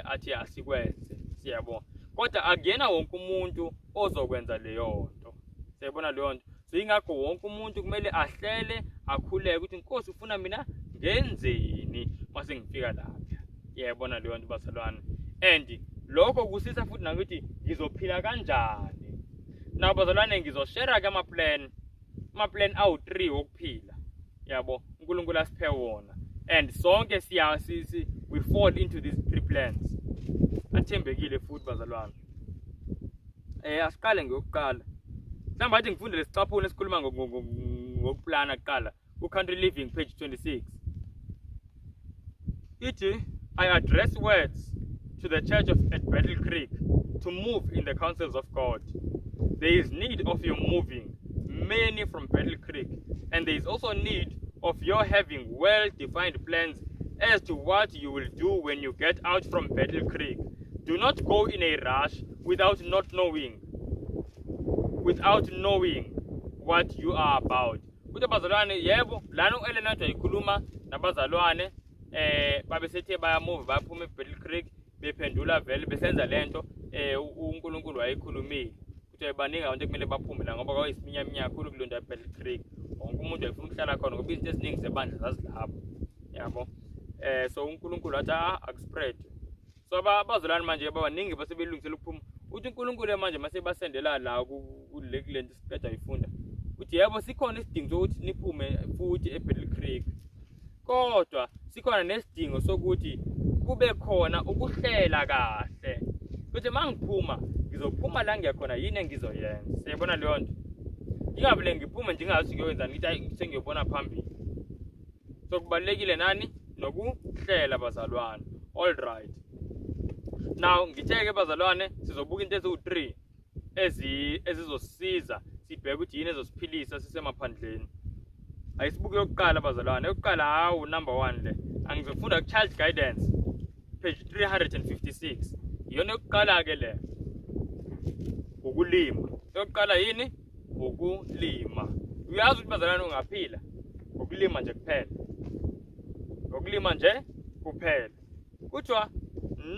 athi asikwenze siyabona kodwa akuyena wonke umuntu ozokwenza leyo nto siyabona leyo nto so ingakho wonke umuntu kumele ahlele akhuleke ukuthi Nkosi ufuna mina ngenzeni mase ngifika lapha yabona leyo nto bazalwane and lokho kusisa futhi nangithi ngizophila kanjani na bazalwane ngizoshare ke ama-plan awu-3 wokuphila yabo uNkulunkulu asiphe wona and sonke we fall into these 3 plans athembekile futhi bazalwane asiqale ngokuqala mhlawumbe athi ngifundele sicaphune esikhuluma ngokuplana kuqala ku-country living page 26 ithi I address words to the church at Battle Creek to move in the counsels of God. There is need of your moving many from Battle Creek, and there is also need of your having well-defined plans as to what you will do when you get out from Battle Creek. Do not go in a rush without knowing what you are about. Kuthi bazalwane yebo lana uElena wayikhuluma nabazalwane babesethe bayamove baphuma eBattle Creek bephendula vele besenza lento uNkulunkulu wayikhulumile ukuthi baningi abantu kumele baphume la ngoba kwayisiminyaminya kakhulu kulonda eBattle Creek wonke umuntu ayefuna ukuhlala khona ngoba izinto eziningi zebandla zazilapho yabo so uNkulunkulu athi akuspread so abazalwane manje baningi basebelungisela ukuphuma uthi uNkulunkulu manje mase basendela la kulento siqeda uyifunda uthi yebo sikhona isidingo sokuthi niphume futhi eBattle Creek kodwa sikhona nesidingo sokuthi kube khona ukuhlela kahle ukuthi mangiphuma ngizophuma la ngiyakhona yini engizoyenza siyabona leyo nto ingavule ngiphume ngingazi ngiyokwenza ngithi sengiyobona phambili so kubalekile nani nokuhlela bazalwane all right now ngitheke bazalwane sizobuka into eziwu3 ezizosiza sibheke ukuthi yini ezosiphilisa sisemaphandleni ayisibuke yokuqala bazalwane yokuqala hawu number 1 le angizofunda ku-child guidance page 356 iyona yokuqala ke le ukulima yokuqala yini ukulima uyazi ukuthi bazalwane ungaphila ukulima nje kuphela kuthiwa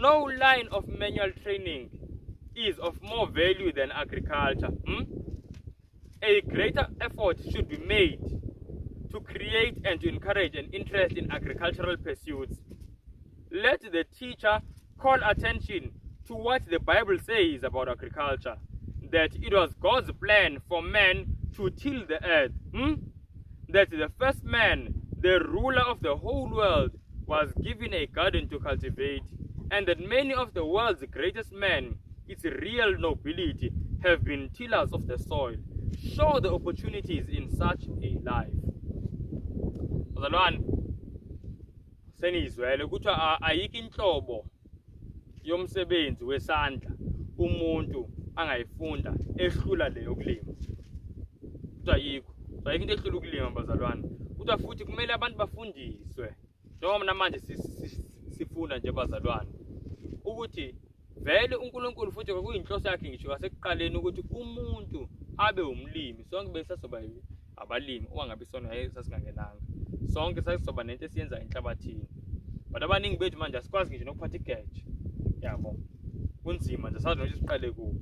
no line of manual training is of more value than agriculture. A greater effort should be made to create and to encourage an interest in agricultural pursuits. Let the teacher call attention to what the Bible says about agriculture, that it was God's plan for man to till the earth, that the first man, the ruler of the whole world, was given a garden to cultivate, and that many of the world's greatest men, its real nobility, have been tillers of the soil. Show the opportunities in such a life. Bazalwane senizwele ukuthi ayikho inhlobo yomsebenzi wesandla umuntu angayifunda ehlula leyo kulima. Ukuthi ayikho into ehlula ukulima bazalwane. Ukuthi futhi kumele abantu bafundiswe. Njengoba namanje sifunda nje bazalwane ukuthi vele uNkulunkulu futhi kuyinhloso yakhe ngisho kasekuqaleni ukuthi umuntu abe umlimi. Sonke besasoba abalimi ungabe sona sasingangenanga. Sonke sasoba nento esiyenza enhlabathini. But abaningi bethu manje asikwazi ngisho nokuphatha igeje. Yabo. Kunzima nje sazi nokuthi siqale kuphi.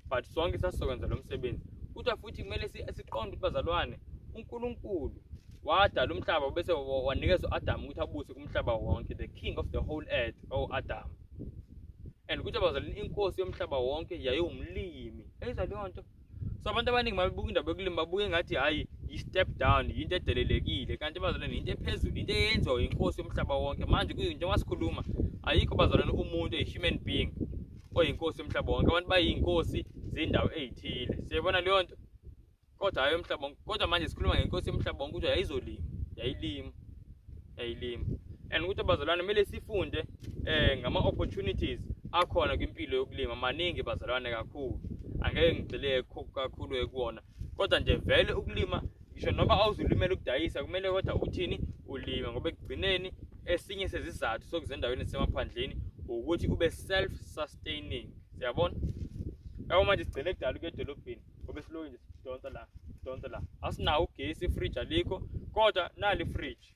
But sonke sasokwenza lo msebenzi. Ukuthi futhi kumele siqonde ukuthi bazalwane uNkulunkulu wadala umhlaba bese wanikeza uAdam ukuthi abuse kumhlaba wonke, the king of the whole earth, Adam. And ukuthi bazalwane inkosi yomhlaba wonke yayumlimi. Eyizwa leyo nto. So abantu abaningi mabebuka indaba yokulima babuke ngathi hayi i-step down into edelelekile, kanti bazalwane into ephezulu, into eyenziwa inkosi yomhlaba wonke. Manje njengoba sikhuluma ayikho bazalwane umuntu human being oyinkosi yomhlaba wonke, abantu bayinkosi zendawo ezithile. Siyabona leyo nto. kodwa hayi umhlaba wonke. Kodwa manje sikhuluma ngenkosi yomhlaba wonke ukuthi yayizolima, yayilima. And ukuthi bazalwane kumele sifunde ngama-opportunities akhona kwimpilo yokulima. Maningi bazalwane kakhulu, angeke ngigcile kakhulu ekuwona, kodwa nje vele ukulima ngisho noma awuzulimela ukudayisa kumele kodwa uthini ulima, ngoba ekugcineni esinye sezizathu sokuza endaweni ezisemaphandleni ukuthi ube self-sustaining. Siyabona? Yabo manje sigcine kudala ukuya edolobheni ngoba siloku nje sidonsa la. Asinawo ugesi, ifridge alikho, kodwa nali ifridge.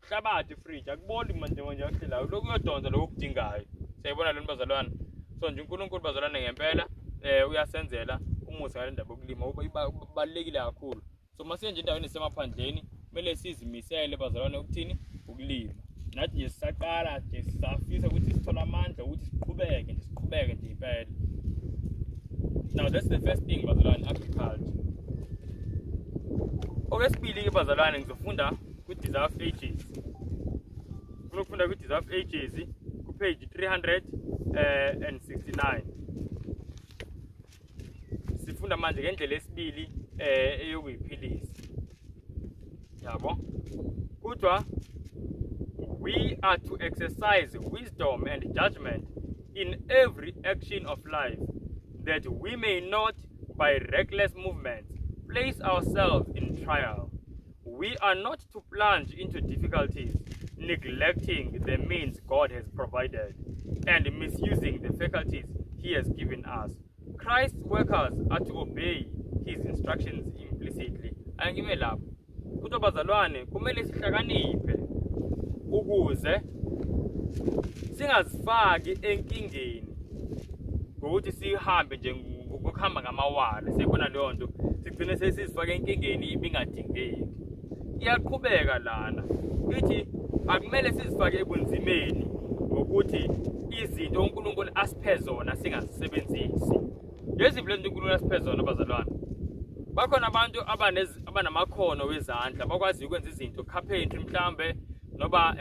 Hlabathi ifridge akuboli manje kahle la. Lokhu uyodonsa lokho okudingayo. Siyabona lento bazalwane. So nje uNkulunkulu bazalwane ngempela uyasenzela umusa ngale ndaba yokulima ubalekile kakhulu. So masiye nje endaweni esemaphandleni kumele sizimisele bazalwane ukuthini ukulima. Nathi nje sisaqala nje sisafisa ukuthi sithola amandla ukuthi siqhubeke nje impela. Now that's the first thing bazalwane, agriculture. Okwesibili ke bazalwane ngizofunda ku-Desire of Ages. Ngifuna ku-Desire of Ages ku page 369. Sifunda manje ngendlela esibili eyokuyiphilisa. Yabo? Kuthiwa we are to exercise wisdom and judgment in every action of life, that we may not, by reckless movements, place ourselves in trial. We are not to plunge into difficulties, neglecting the means God has provided, and misusing the faculties He has given us. Christ's workers are to obey His instructions implicitly. Angime lapho. Kuthiwa bazalwane kumele sihlakaniphe ukuze singazifaki enkingeni ngokuthi sihambe nje ngokuhamba ngamawala. Siyibona leyo nto sigcine sesizifaka enkingeni ibingadingeki. Iyaqhubeka lana ithi akumele sizifake ebunzimeni ngokuthi izinto uNkulunkulu asiphe zona singazisebenzisi. Lezi zinto uNkulunkulu asiphe zona bazalwane, bakhona abantu abanamakhono wezandla bakwazi ukwenza izinto, carpentry mhlambe noba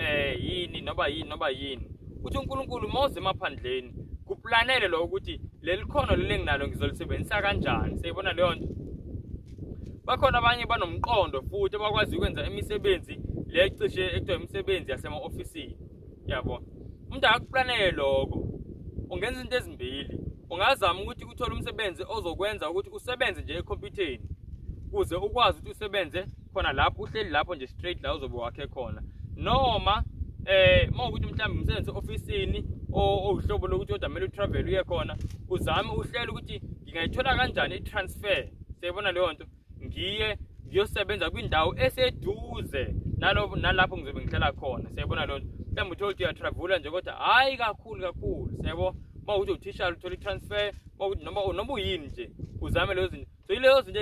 yini. Uthi uNkulunkulu mawuze emaphandleni kuplanele lo ukuthi leli khono leli nginalo ngizolisebenzisa kanjani. Siyibona leyo nto. Bakhona abanye banomqondo futhi bakwazi ukwenza imisebenzi lecishe ekuthiwa imisebenzi yasema-ofisini. Yabo, umuntu akuplanele lokho ungenza into ezimbili. Ungazama ukuthi uthole umsebenzi ozokwenza ukuthi usebenze nje ekhompyutheni ukuze ukwazi ukuthi usebenze khona lapho uhleli lapho nje straight la uzobe wakhe khona. Noma mawukuthi mhlawumbe umsebenzi ofisini ohlobo lokuthi kodwa kumele utravel uye khona, uzame uhlele ukuthi ngingayithola kanjani i-transfer. Siyibona leyo nto. Ngiyosebenza kwindawo eseduze nalapho ngizobe ngihlala khona. Siyibona leyo nto. Mhlawumbe uthole ukuthi uyatravela nje kodwa hayi kakhulu. Siyabo, mawukuthi uthisha uthola i-transfer, mawukuthi noma uyini nje uzame lezo zinto. So ilezo zinto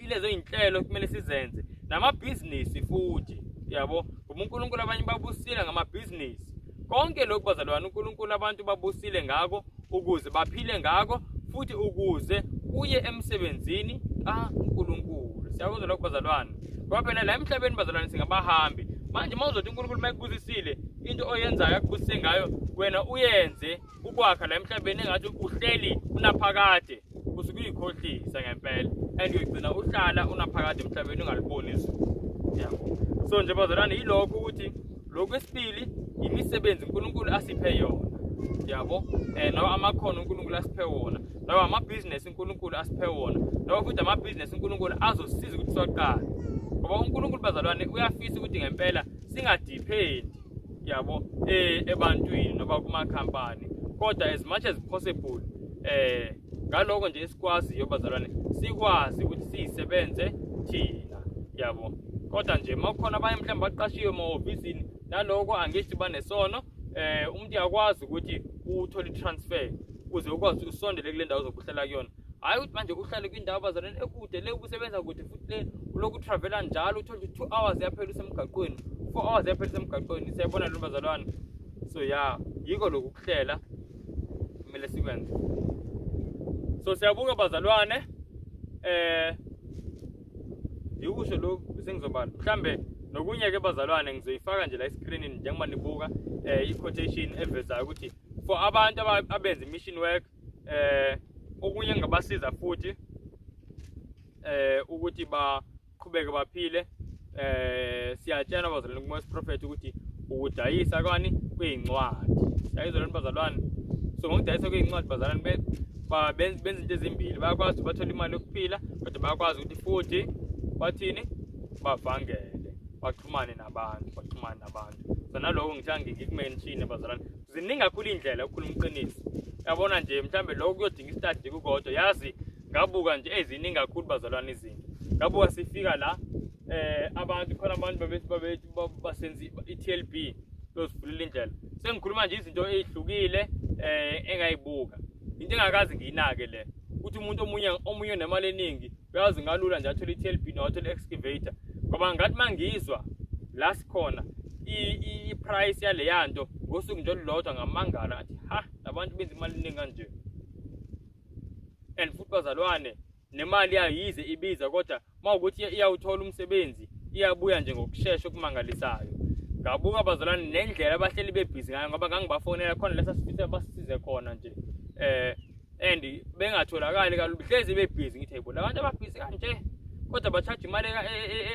ilezo iy'nhlelo kumele sizenze. Namabhizinisi futhi. Yabo, ngoba uNkulunkulu abanye babusile ngamabhizinisi. Konke lokhu bazalwane uNkulunkulu abantu babusile ngako ukuze baphile ngako futhi ukuze uye emsebenzini kaNkulunkulu. Siyakuzwa lokho bazalwane. Ngoba phela la emhlabeni bazalwane singabahambi. Manje mawuzothi uNkulunkulu mayekubusisile into oyenzayo akubusise ngayo wena uyenze ukwakha la emhlabeni engathi uhleli unaphakade usuke uyikhohlisa ngempela and uyigcina uhlala unaphakade emhlabeni ungaliboni izulu. Yabo. So nje bazalwane yilokho ukuthi lokho esibili imisebenzi uNkulunkulu asiphe yona. Yabo, noma amakhono uNkulunkulu asiphe wona, noma amabhizinesi uNkulunkulu asiphe wona, noma futhi amabhizinesi uNkulunkulu azosisiza ukuthi siwaqale. Ngoba uNkulunkulu bazalwane uyafisa ukuthi ngempela singadepend yabo ebantwini noma kumakhampani, kodwa as much as possible ngaloko nje esikwaziyo bazalwane sikwazi ukuthi siyisebenze thina. Yabo, kodwa nje makukhona abanye mhlawumbe baqashiwe emahhovisini naloko angithi banesono, umuntu uyakwazi ukuthi uthole i-transfer ukuze ukwazi usondele kule ndawo zokuhlala kuyona. Hayi ukuthi manje uhlale kwindawo bazalwane ekude le usebenza kude futhi le uloku utravela njalo uthole 2 hours yaphela usemgaqweni, 4 hours yaphela usemgaqweni. Siyabona lo bazalwane. So yiko lokhu kuhlela kumele sikwenze. So siyabuka bazalwane, yikusho lokhu sengizobala mhlambe nokunye ke bazalwane ngizoyifaka nje la escreenini njengoba nibuka i-quotation evezayo ukuthi for abantu abenza mission work, okunye ngabasiza futhi ukuthi baqhubeke baphile. Siyatshela abazalwane kuMoses prophet ukuthi ukudayisa kwani kweyincwadi. Siyayizolana bazalwane. So ngokudayisa kweyincwadi bazalwane benza into ezimbili. Bayakwazi bathola imali yokuphila, kodwa bayakwazi ukuthi futhi bathini bavangele, baxhumane nabantu. So naloko ngithanda ngikumention bazalwane. Ziningi kakhulu indlela ukukhuluma iqiniso. Yabona nje mhlambe lokho kuyodinga istudy kukodwa. Yazi ngabuka nje eziningi kakhulu bazalwane izinto. Ngabuka sifika la abantu khona abantu basenzi iTLB lozivulile indlela. Sengikhuluma nje izinto ezihlukile engayibuka. Into engakazi ngiyinake le. Uthi umuntu omunye nemali eningi uyazi ngalula nje athola iTLB nothola excavator. Ngoba ngathi mangizwa la sikhona i-price yale yanto ngosuku nje olulodwa ngamangala athi abantu benza imali eningi kanje. And futhi bazalwane nemali yayize ibiza kodwa mawukuthi iyawuthola umsebenzi iyabuya nje ngokusheshsha okumangalisayo. Ngabuka bazalwane nendlela abahleli bebhizi ngayo ngoba ngangibafonela khona lesa sifisa basisize khona nje. And bengatholakali kalulu hlezi bebhizi ngithi hayibo labantu ababhizi kanje kodwa bacharge imali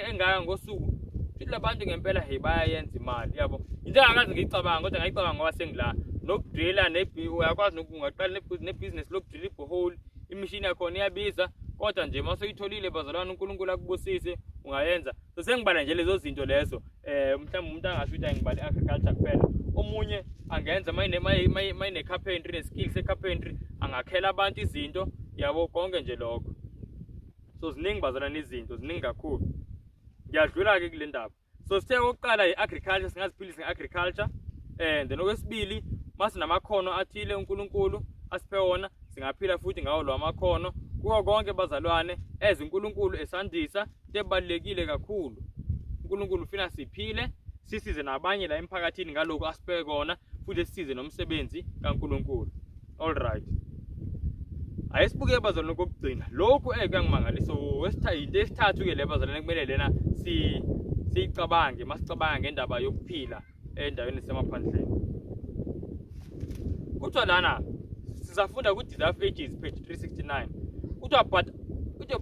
engaka ngosuku. Futhi labantu ngempela bayayenza imali yabo. Into engakazi ngicabanga kodwa ngayicabanga ngoba sengila nokudrilla uyakwazi ungaqala nebusiness lokudrilla ibhohole. Imishini yakhona iyabiza kodwa nje masuyitholile bazalwane uNkulunkulu akubusise ungayenza. So sengibala nje lezo zinto lezo. Mhlawumbe umuntu angasho ukuthi ngibale agriculture kuphela. Omunye angenza mayine carpentry neskills ecarpentry angakhela abantu izinto yabo konke nje lokho. So ziningi bazalwane izinto ziningi kakhulu. Ngiyadlula ke kule ndaba. So sithe oqala iagriculture singaziphilisa ngeagriculture. Then okwesibili masinamakhono athile uNkulunkulu asiphe wona singaphila futhi ngawo lo makhono. Kuko konke bazalwane uNkulunkulu esandisa tebalekile kakhulu. uNkulunkulu ufuna siphile sisize nabanye la emphakathini ngaloko asiphe kona futhi sisize nomsebenzi kaNkulunkulu. All right. Ayisibuke bazalwane kokugcina. Lokhu kuyangimangalisa wesithathu esithathu ke le bazalwane kumele lena sicabange masicabanga ngendaba yokuphila endaweni esemaphandleni. Kuthiwa lana sizafunda ku Desire Ages page 369.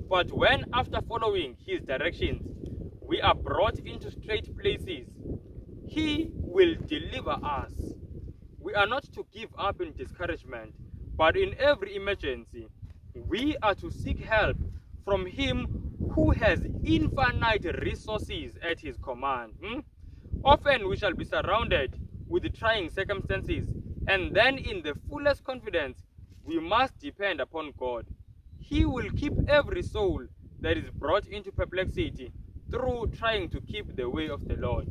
But when after following his directions we are brought into straight places, he will deliver us. We are not to give up in discouragement, but in every emergency we are to seek help from him who has infinite resources at his command. Often we shall be surrounded with trying circumstances, and then in the fullest confidence we must depend upon God. He will keep every soul that is brought into perplexity through trying to keep the way of the Lord.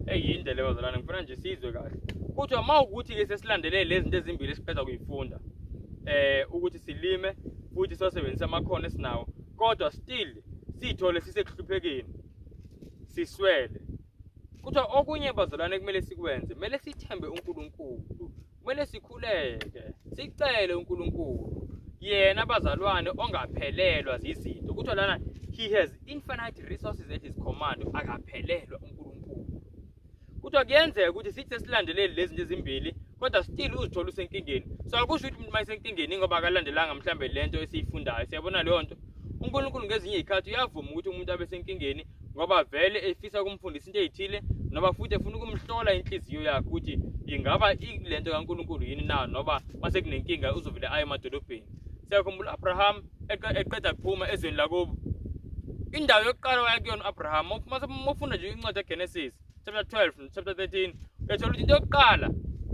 Eyindlela bazalwane ngifuna nje sizwe kahle. Kuthiwa mawukuthi ke sesilandelele lezi zinto ezimbili esiqeda kuyifunda. Ukuthi silime futhi sosebenzisa amakhono esinawo, kodwa still sithole sisekuhluphekeni. Siswele. Kuthiwa okunye bazalwane kumele sikwenze, kumele sithembe uNkulunkulu. Kumele sikhuleke, sicele uNkulunkulu. Yena bazalwane ongaphelelwa izinto. Kuthiwa lana he has infinite resources at his command, akaphelelwa uNkulunkulu. Kuthiwa kuyenzeka ukuthi sithi silandelele lezi zinto ezimbili kodwa still uzithola usenkingeni. So akusho ukuthi umuntu mayisenkingeni ngoba akalandelanga mhlambe lento esiyifundayo. Siyabona leyo nto. uNkulunkulu ngezinye izikhathi uyavuma ukuthi umuntu abe senkingeni ngoba vele efisa ukumfundisa into ezithile noma futhi efuna ukumhlola inhliziyo yakhe ukuthi ingaba ilento kaNkulunkulu yini na noba mase kunenkinga uzovela aye emadolobheni. Siyakhumbula Abraham eqeda kuphuma ezweni lakubo. Indawo yokuqala wayakuyona Abraham mafuna nje incwadi kaGenesis chapter 12 chapter 13 uyathola ukuthi into yokuqala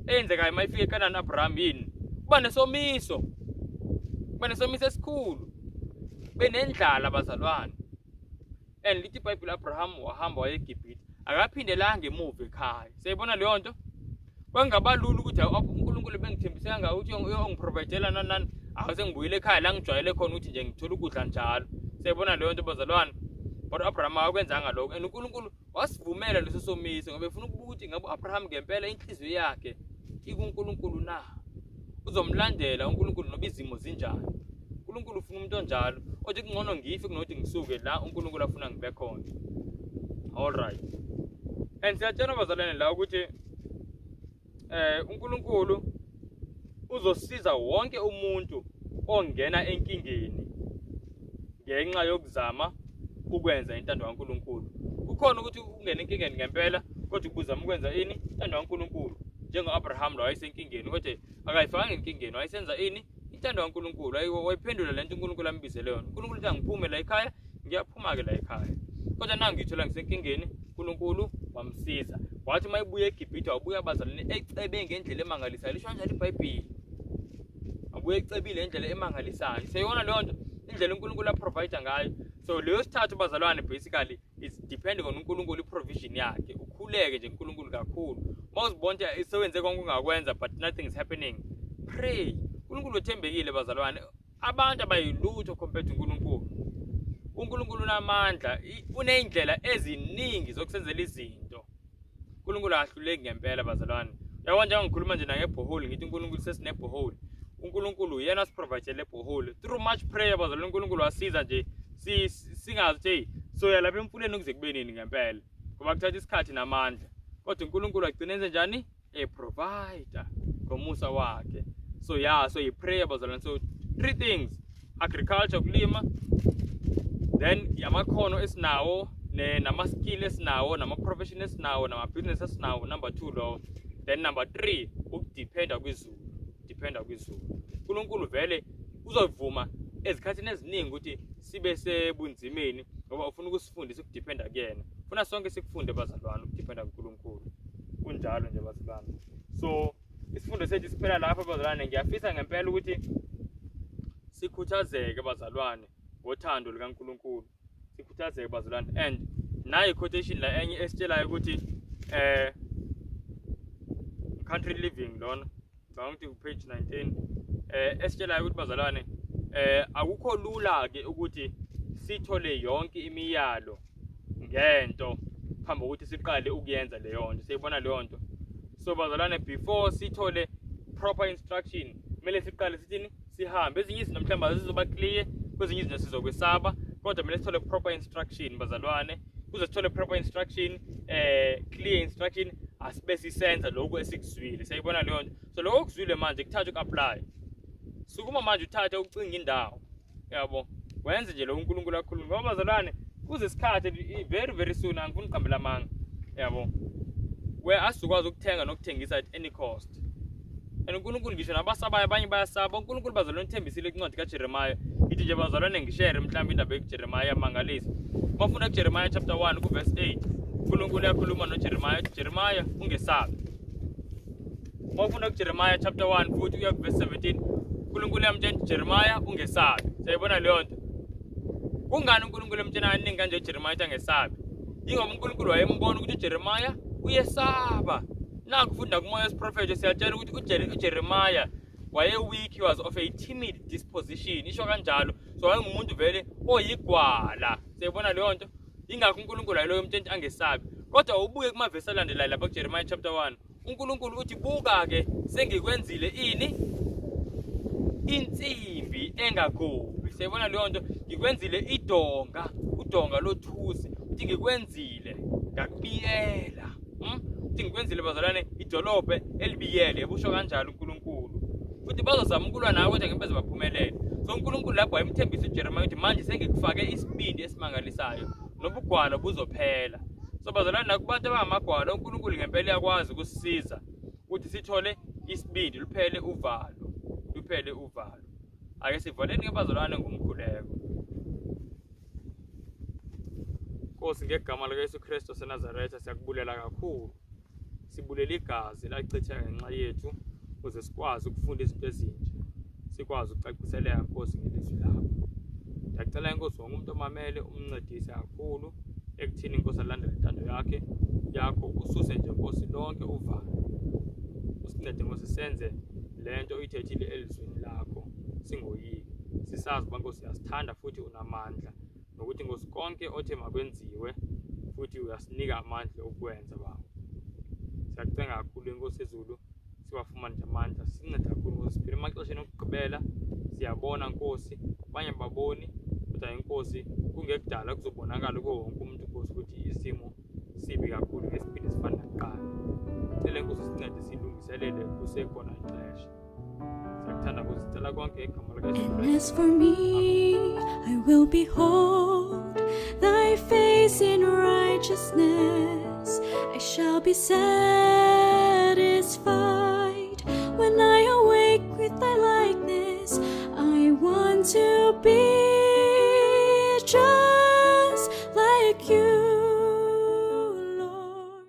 eyenzekayo mayifika eKhanani Abraham yini kuba nesomiso esikhulu benendlala bazalwane. And lithi iBhayibheli Abraham wahamba waye eGibhithe akaphindelanga emuva ekhaya. Siyibona leyo nto. Kwangabalula ukuthi uNkulunkulu bengithembise kanga ukuthi uyongiprovidela nani awusengibuyile ekhaya la ngijwayele khona ukuthi nje ngithola ukudla njalo. Siyibona leyo nto bazalwane. But Abraham akwenzanga lokho and uNkulunkulu wasivumela leso somiso ngoba efuna ukubuka ukuthi ngabe Abraham ngempela inhliziyo yakhe ikuNkulunkulu na. Uzomlandela uNkulunkulu noba izimo zinjani. uNkulunkulu ufuna umuntu onjalo othi kungcono ngife kunokuthi ngisuke la uNkulunkulu afuna ngibe khona. All right. And siyatshela bazalwane la ukuthi uNkulunkulu uzosiza wonke umuntu ongena enkingeni ngenxa yokuzama ukwenza intando kaNkulunkulu. Kukhona ukuthi ungene enkingeni ngempela kodwa ubuzama ukwenza ini intando kaNkulunkulu. Njengo-Abraham lo wayesenkingeni kodwa akayifanga enkingeni, wayesenza ini intando kaNkulunkulu. Wayiphendula lento uNkulunkulu ambizele yona. uNkulunkulu uthi angiphume la ekhaya, ngiyaphuma-ke la ekhaya. Kodwa nangu ngithola ngisenkingeni, uNkulunkulu wamsiza. Wathi uma ebuya eGibhithe wabuya abazalwane ecebe ngendlela emangalisayo. Lisho kanjalo iBhayibheli. Wabuya ecebile ngendlela emangalisayo. Seyona leyo nto indlela uNkulunkulu aprovide ngayo. So leyo sithathu bazalwane basically is depending on uNkulunkulu iprovision yakhe. Ukhuleke nje uNkulunkulu kakhulu. Mawuzibonke isebenze konke ungakwenza but nothing is happening. Pray. uNkulunkulu uthembekile bazalwane. Abantu abayilutho compared to uNkulunkulu. uNkulunkulu unamandla, unezindlela eziningi zokusenzela izinto. uNkulunkulu ahluleki ngempela bazalwane. Yabona nje ngikhuluma nje nangebhoholi ngithi uNkulunkulu sesinebhoholi. uNkulunkulu uyena osiprovide le bhoholi. Through much prayer bazalwane uNkulunkulu wasiza nje singazi nje soya lapha emfuleni ukuze kube nini ngempela. Ngoba kuthatha isikhathi namandla. Kodwa uNkulunkulu agcina enze njani? Provider ngomusa wakhe. So prayer bazalwane. So 3 things: agriculture, ukulima, then yamakhono esinawo, nama-skill esinawo, nama-profession esinawo, nama-business esinawo. Number 2 lo. Then number 3, ukudependa kwizulu. Dependa kwizulu. uNkulunkulu vele uzovuma ezikhathini eziningi ukuthi sibe sebunzimeni ngoba ufuna ukusifundisa ukudependa kuyena. Ufuna sonke sikufunde bazalwane ukudependa kuNkulunkulu. Kunjalo nje bazalwane. So isifundo sethu siphela lapha bazalwane. Ngiyafisa ngempela ukuthi sikhuthazeke bazalwane ngothando likaNkulunkulu. Sikhuthazeke bazalwane. And nayi quotation la enye esitshelayo ukuthi country living lona ngawuthi page 19 esitshelayo ukuthi bazalwane akukho lula ke ukuthi sithole yonke imiyalo ngento phambi kokuthi siqale ukuyenza leyo nto. Siyibona leyo nto. So bazalwane, before sithole proper instruction kumele siqale sithini sihambe. Ezinye izinto mhlawumbe azizoba clear, kwezinye izinto sizokwesaba, kodwa kumele sithole proper instruction bazalwane. Kuze sithole proper instruction, clear instruction, asibe sisenza lokho esikuzwile. Siyibona leyo nto. So lokho okuzwile manje kuthatha uku-apply. Sukuma manje uthathe ucinga indawo. Yabo. Wenze nje lo uNkulunkulu akhuluma. Ngoba bazalwane kuze isikhathi very soon angifuni uqambela amanga. Yabo. Where asukwazi ukuthenga nokuthengisa at any cost. And uNkulunkulu ngisho nabasabayo abanye bayasaba. uNkulunkulu bazalwane uthembisile kwincwadi kaJeremiah. Ithi nje bazalwane ngishare mhlawumbe indaba kaJeremiah mangalisi. Mafuna kuJeremiah chapter 1 ku verse 8. uNkulunkulu yakhuluma noJeremiah uthi Jeremiah ungesabi. Mafuna kuJeremiah chapter 1 futhi uya ku verse 17. uNkulunkulu yamtshela Jeremiah ungesabi. Sayibona leyo nto. Kungani uNkulunkulu emtshela iningi kanje uJeremiah ukuthi angesabi? Yingoba uNkulunkulu wayembona ukuthi uJeremiah uyesaba. Naku funda kumoya wesiprofethi siyatshela ukuthi uJeremiah weak, he was of a timid disposition. Isho kanjalo. So wayengumuntu vele oyigwala. Siyibona leyo nto. Ingakho uNkulunkulu ayilo yomtshela angesabi. Kodwa ubuye kumavesi alandelayo lapha kuJeremiah chapter 1. uNkulunkulu uthi buka ke sengikwenzile ini? Insimbi engagobi. Siyibona leyo nto. Ngikwenzile udonga lothusi. Uthi ngikwenzile ngakubiyela. Uthi ngikwenzile bazalwane idolobhe elibiyele. Ebusho kanjalo uNkulunkulu. Uthi bazozama ukulwa nawe kodwa ngempela baphumelele. So uNkulunkulu lapho wayemthembisa uJeremiah ukuthi manje sengikufake isibindi esimangalisayo nobugwala buzophela. So bazalwane nakubantu abangamagwala uNkulunkulu ngempela yakwazi ukusisiza ukuthi sithole isibindi luphele uvalo. Ake sivaleni bazalwane ngomkhuleko. Nkosi ngegama likaYesu Kristu seNazaretha siyakubulela kakhulu. Sibulela igazi lachitha ngenxa yethu ukuze sikwazi ukufunda izinto ezintsha. Sikwazi ukucaciseleka Nkosi ngelizwi lakho. Ngiyacela Nkosi wonke umuntu omamele umncedise kakhulu ekuthini Nkosi alandele intando yakho ususe nje Nkosi lonke uvalo. Usincede Nkosi senze lento uyithethile elizwini lakho singoyiki. Sisazi Nkosi siyasithanda futhi unamandla. Nokuthi Nkosi konke othe makwenziwe futhi uyasinika amandla okwenza baba. Siyakucenga kakhulu Nkosi ezulu siwafumana nje amandla. Sincede kakhulu Nkosi siphile emaxesheni okugqibela. Siyabona Nkosi abanye baboni kodwa Nkosi kungekudala kuzobonakala kuwo wonke umuntu Nkosi ukuthi isimo sibi kakhulu ngesiphinde sifana nakuqala. Cela Nkosi sincede silungiselele kusekhona ixesha. siyakuthanda ukuzicela konke igama And likaJesu as for me, I will behold thy face in righteousness. I shall be satisfied.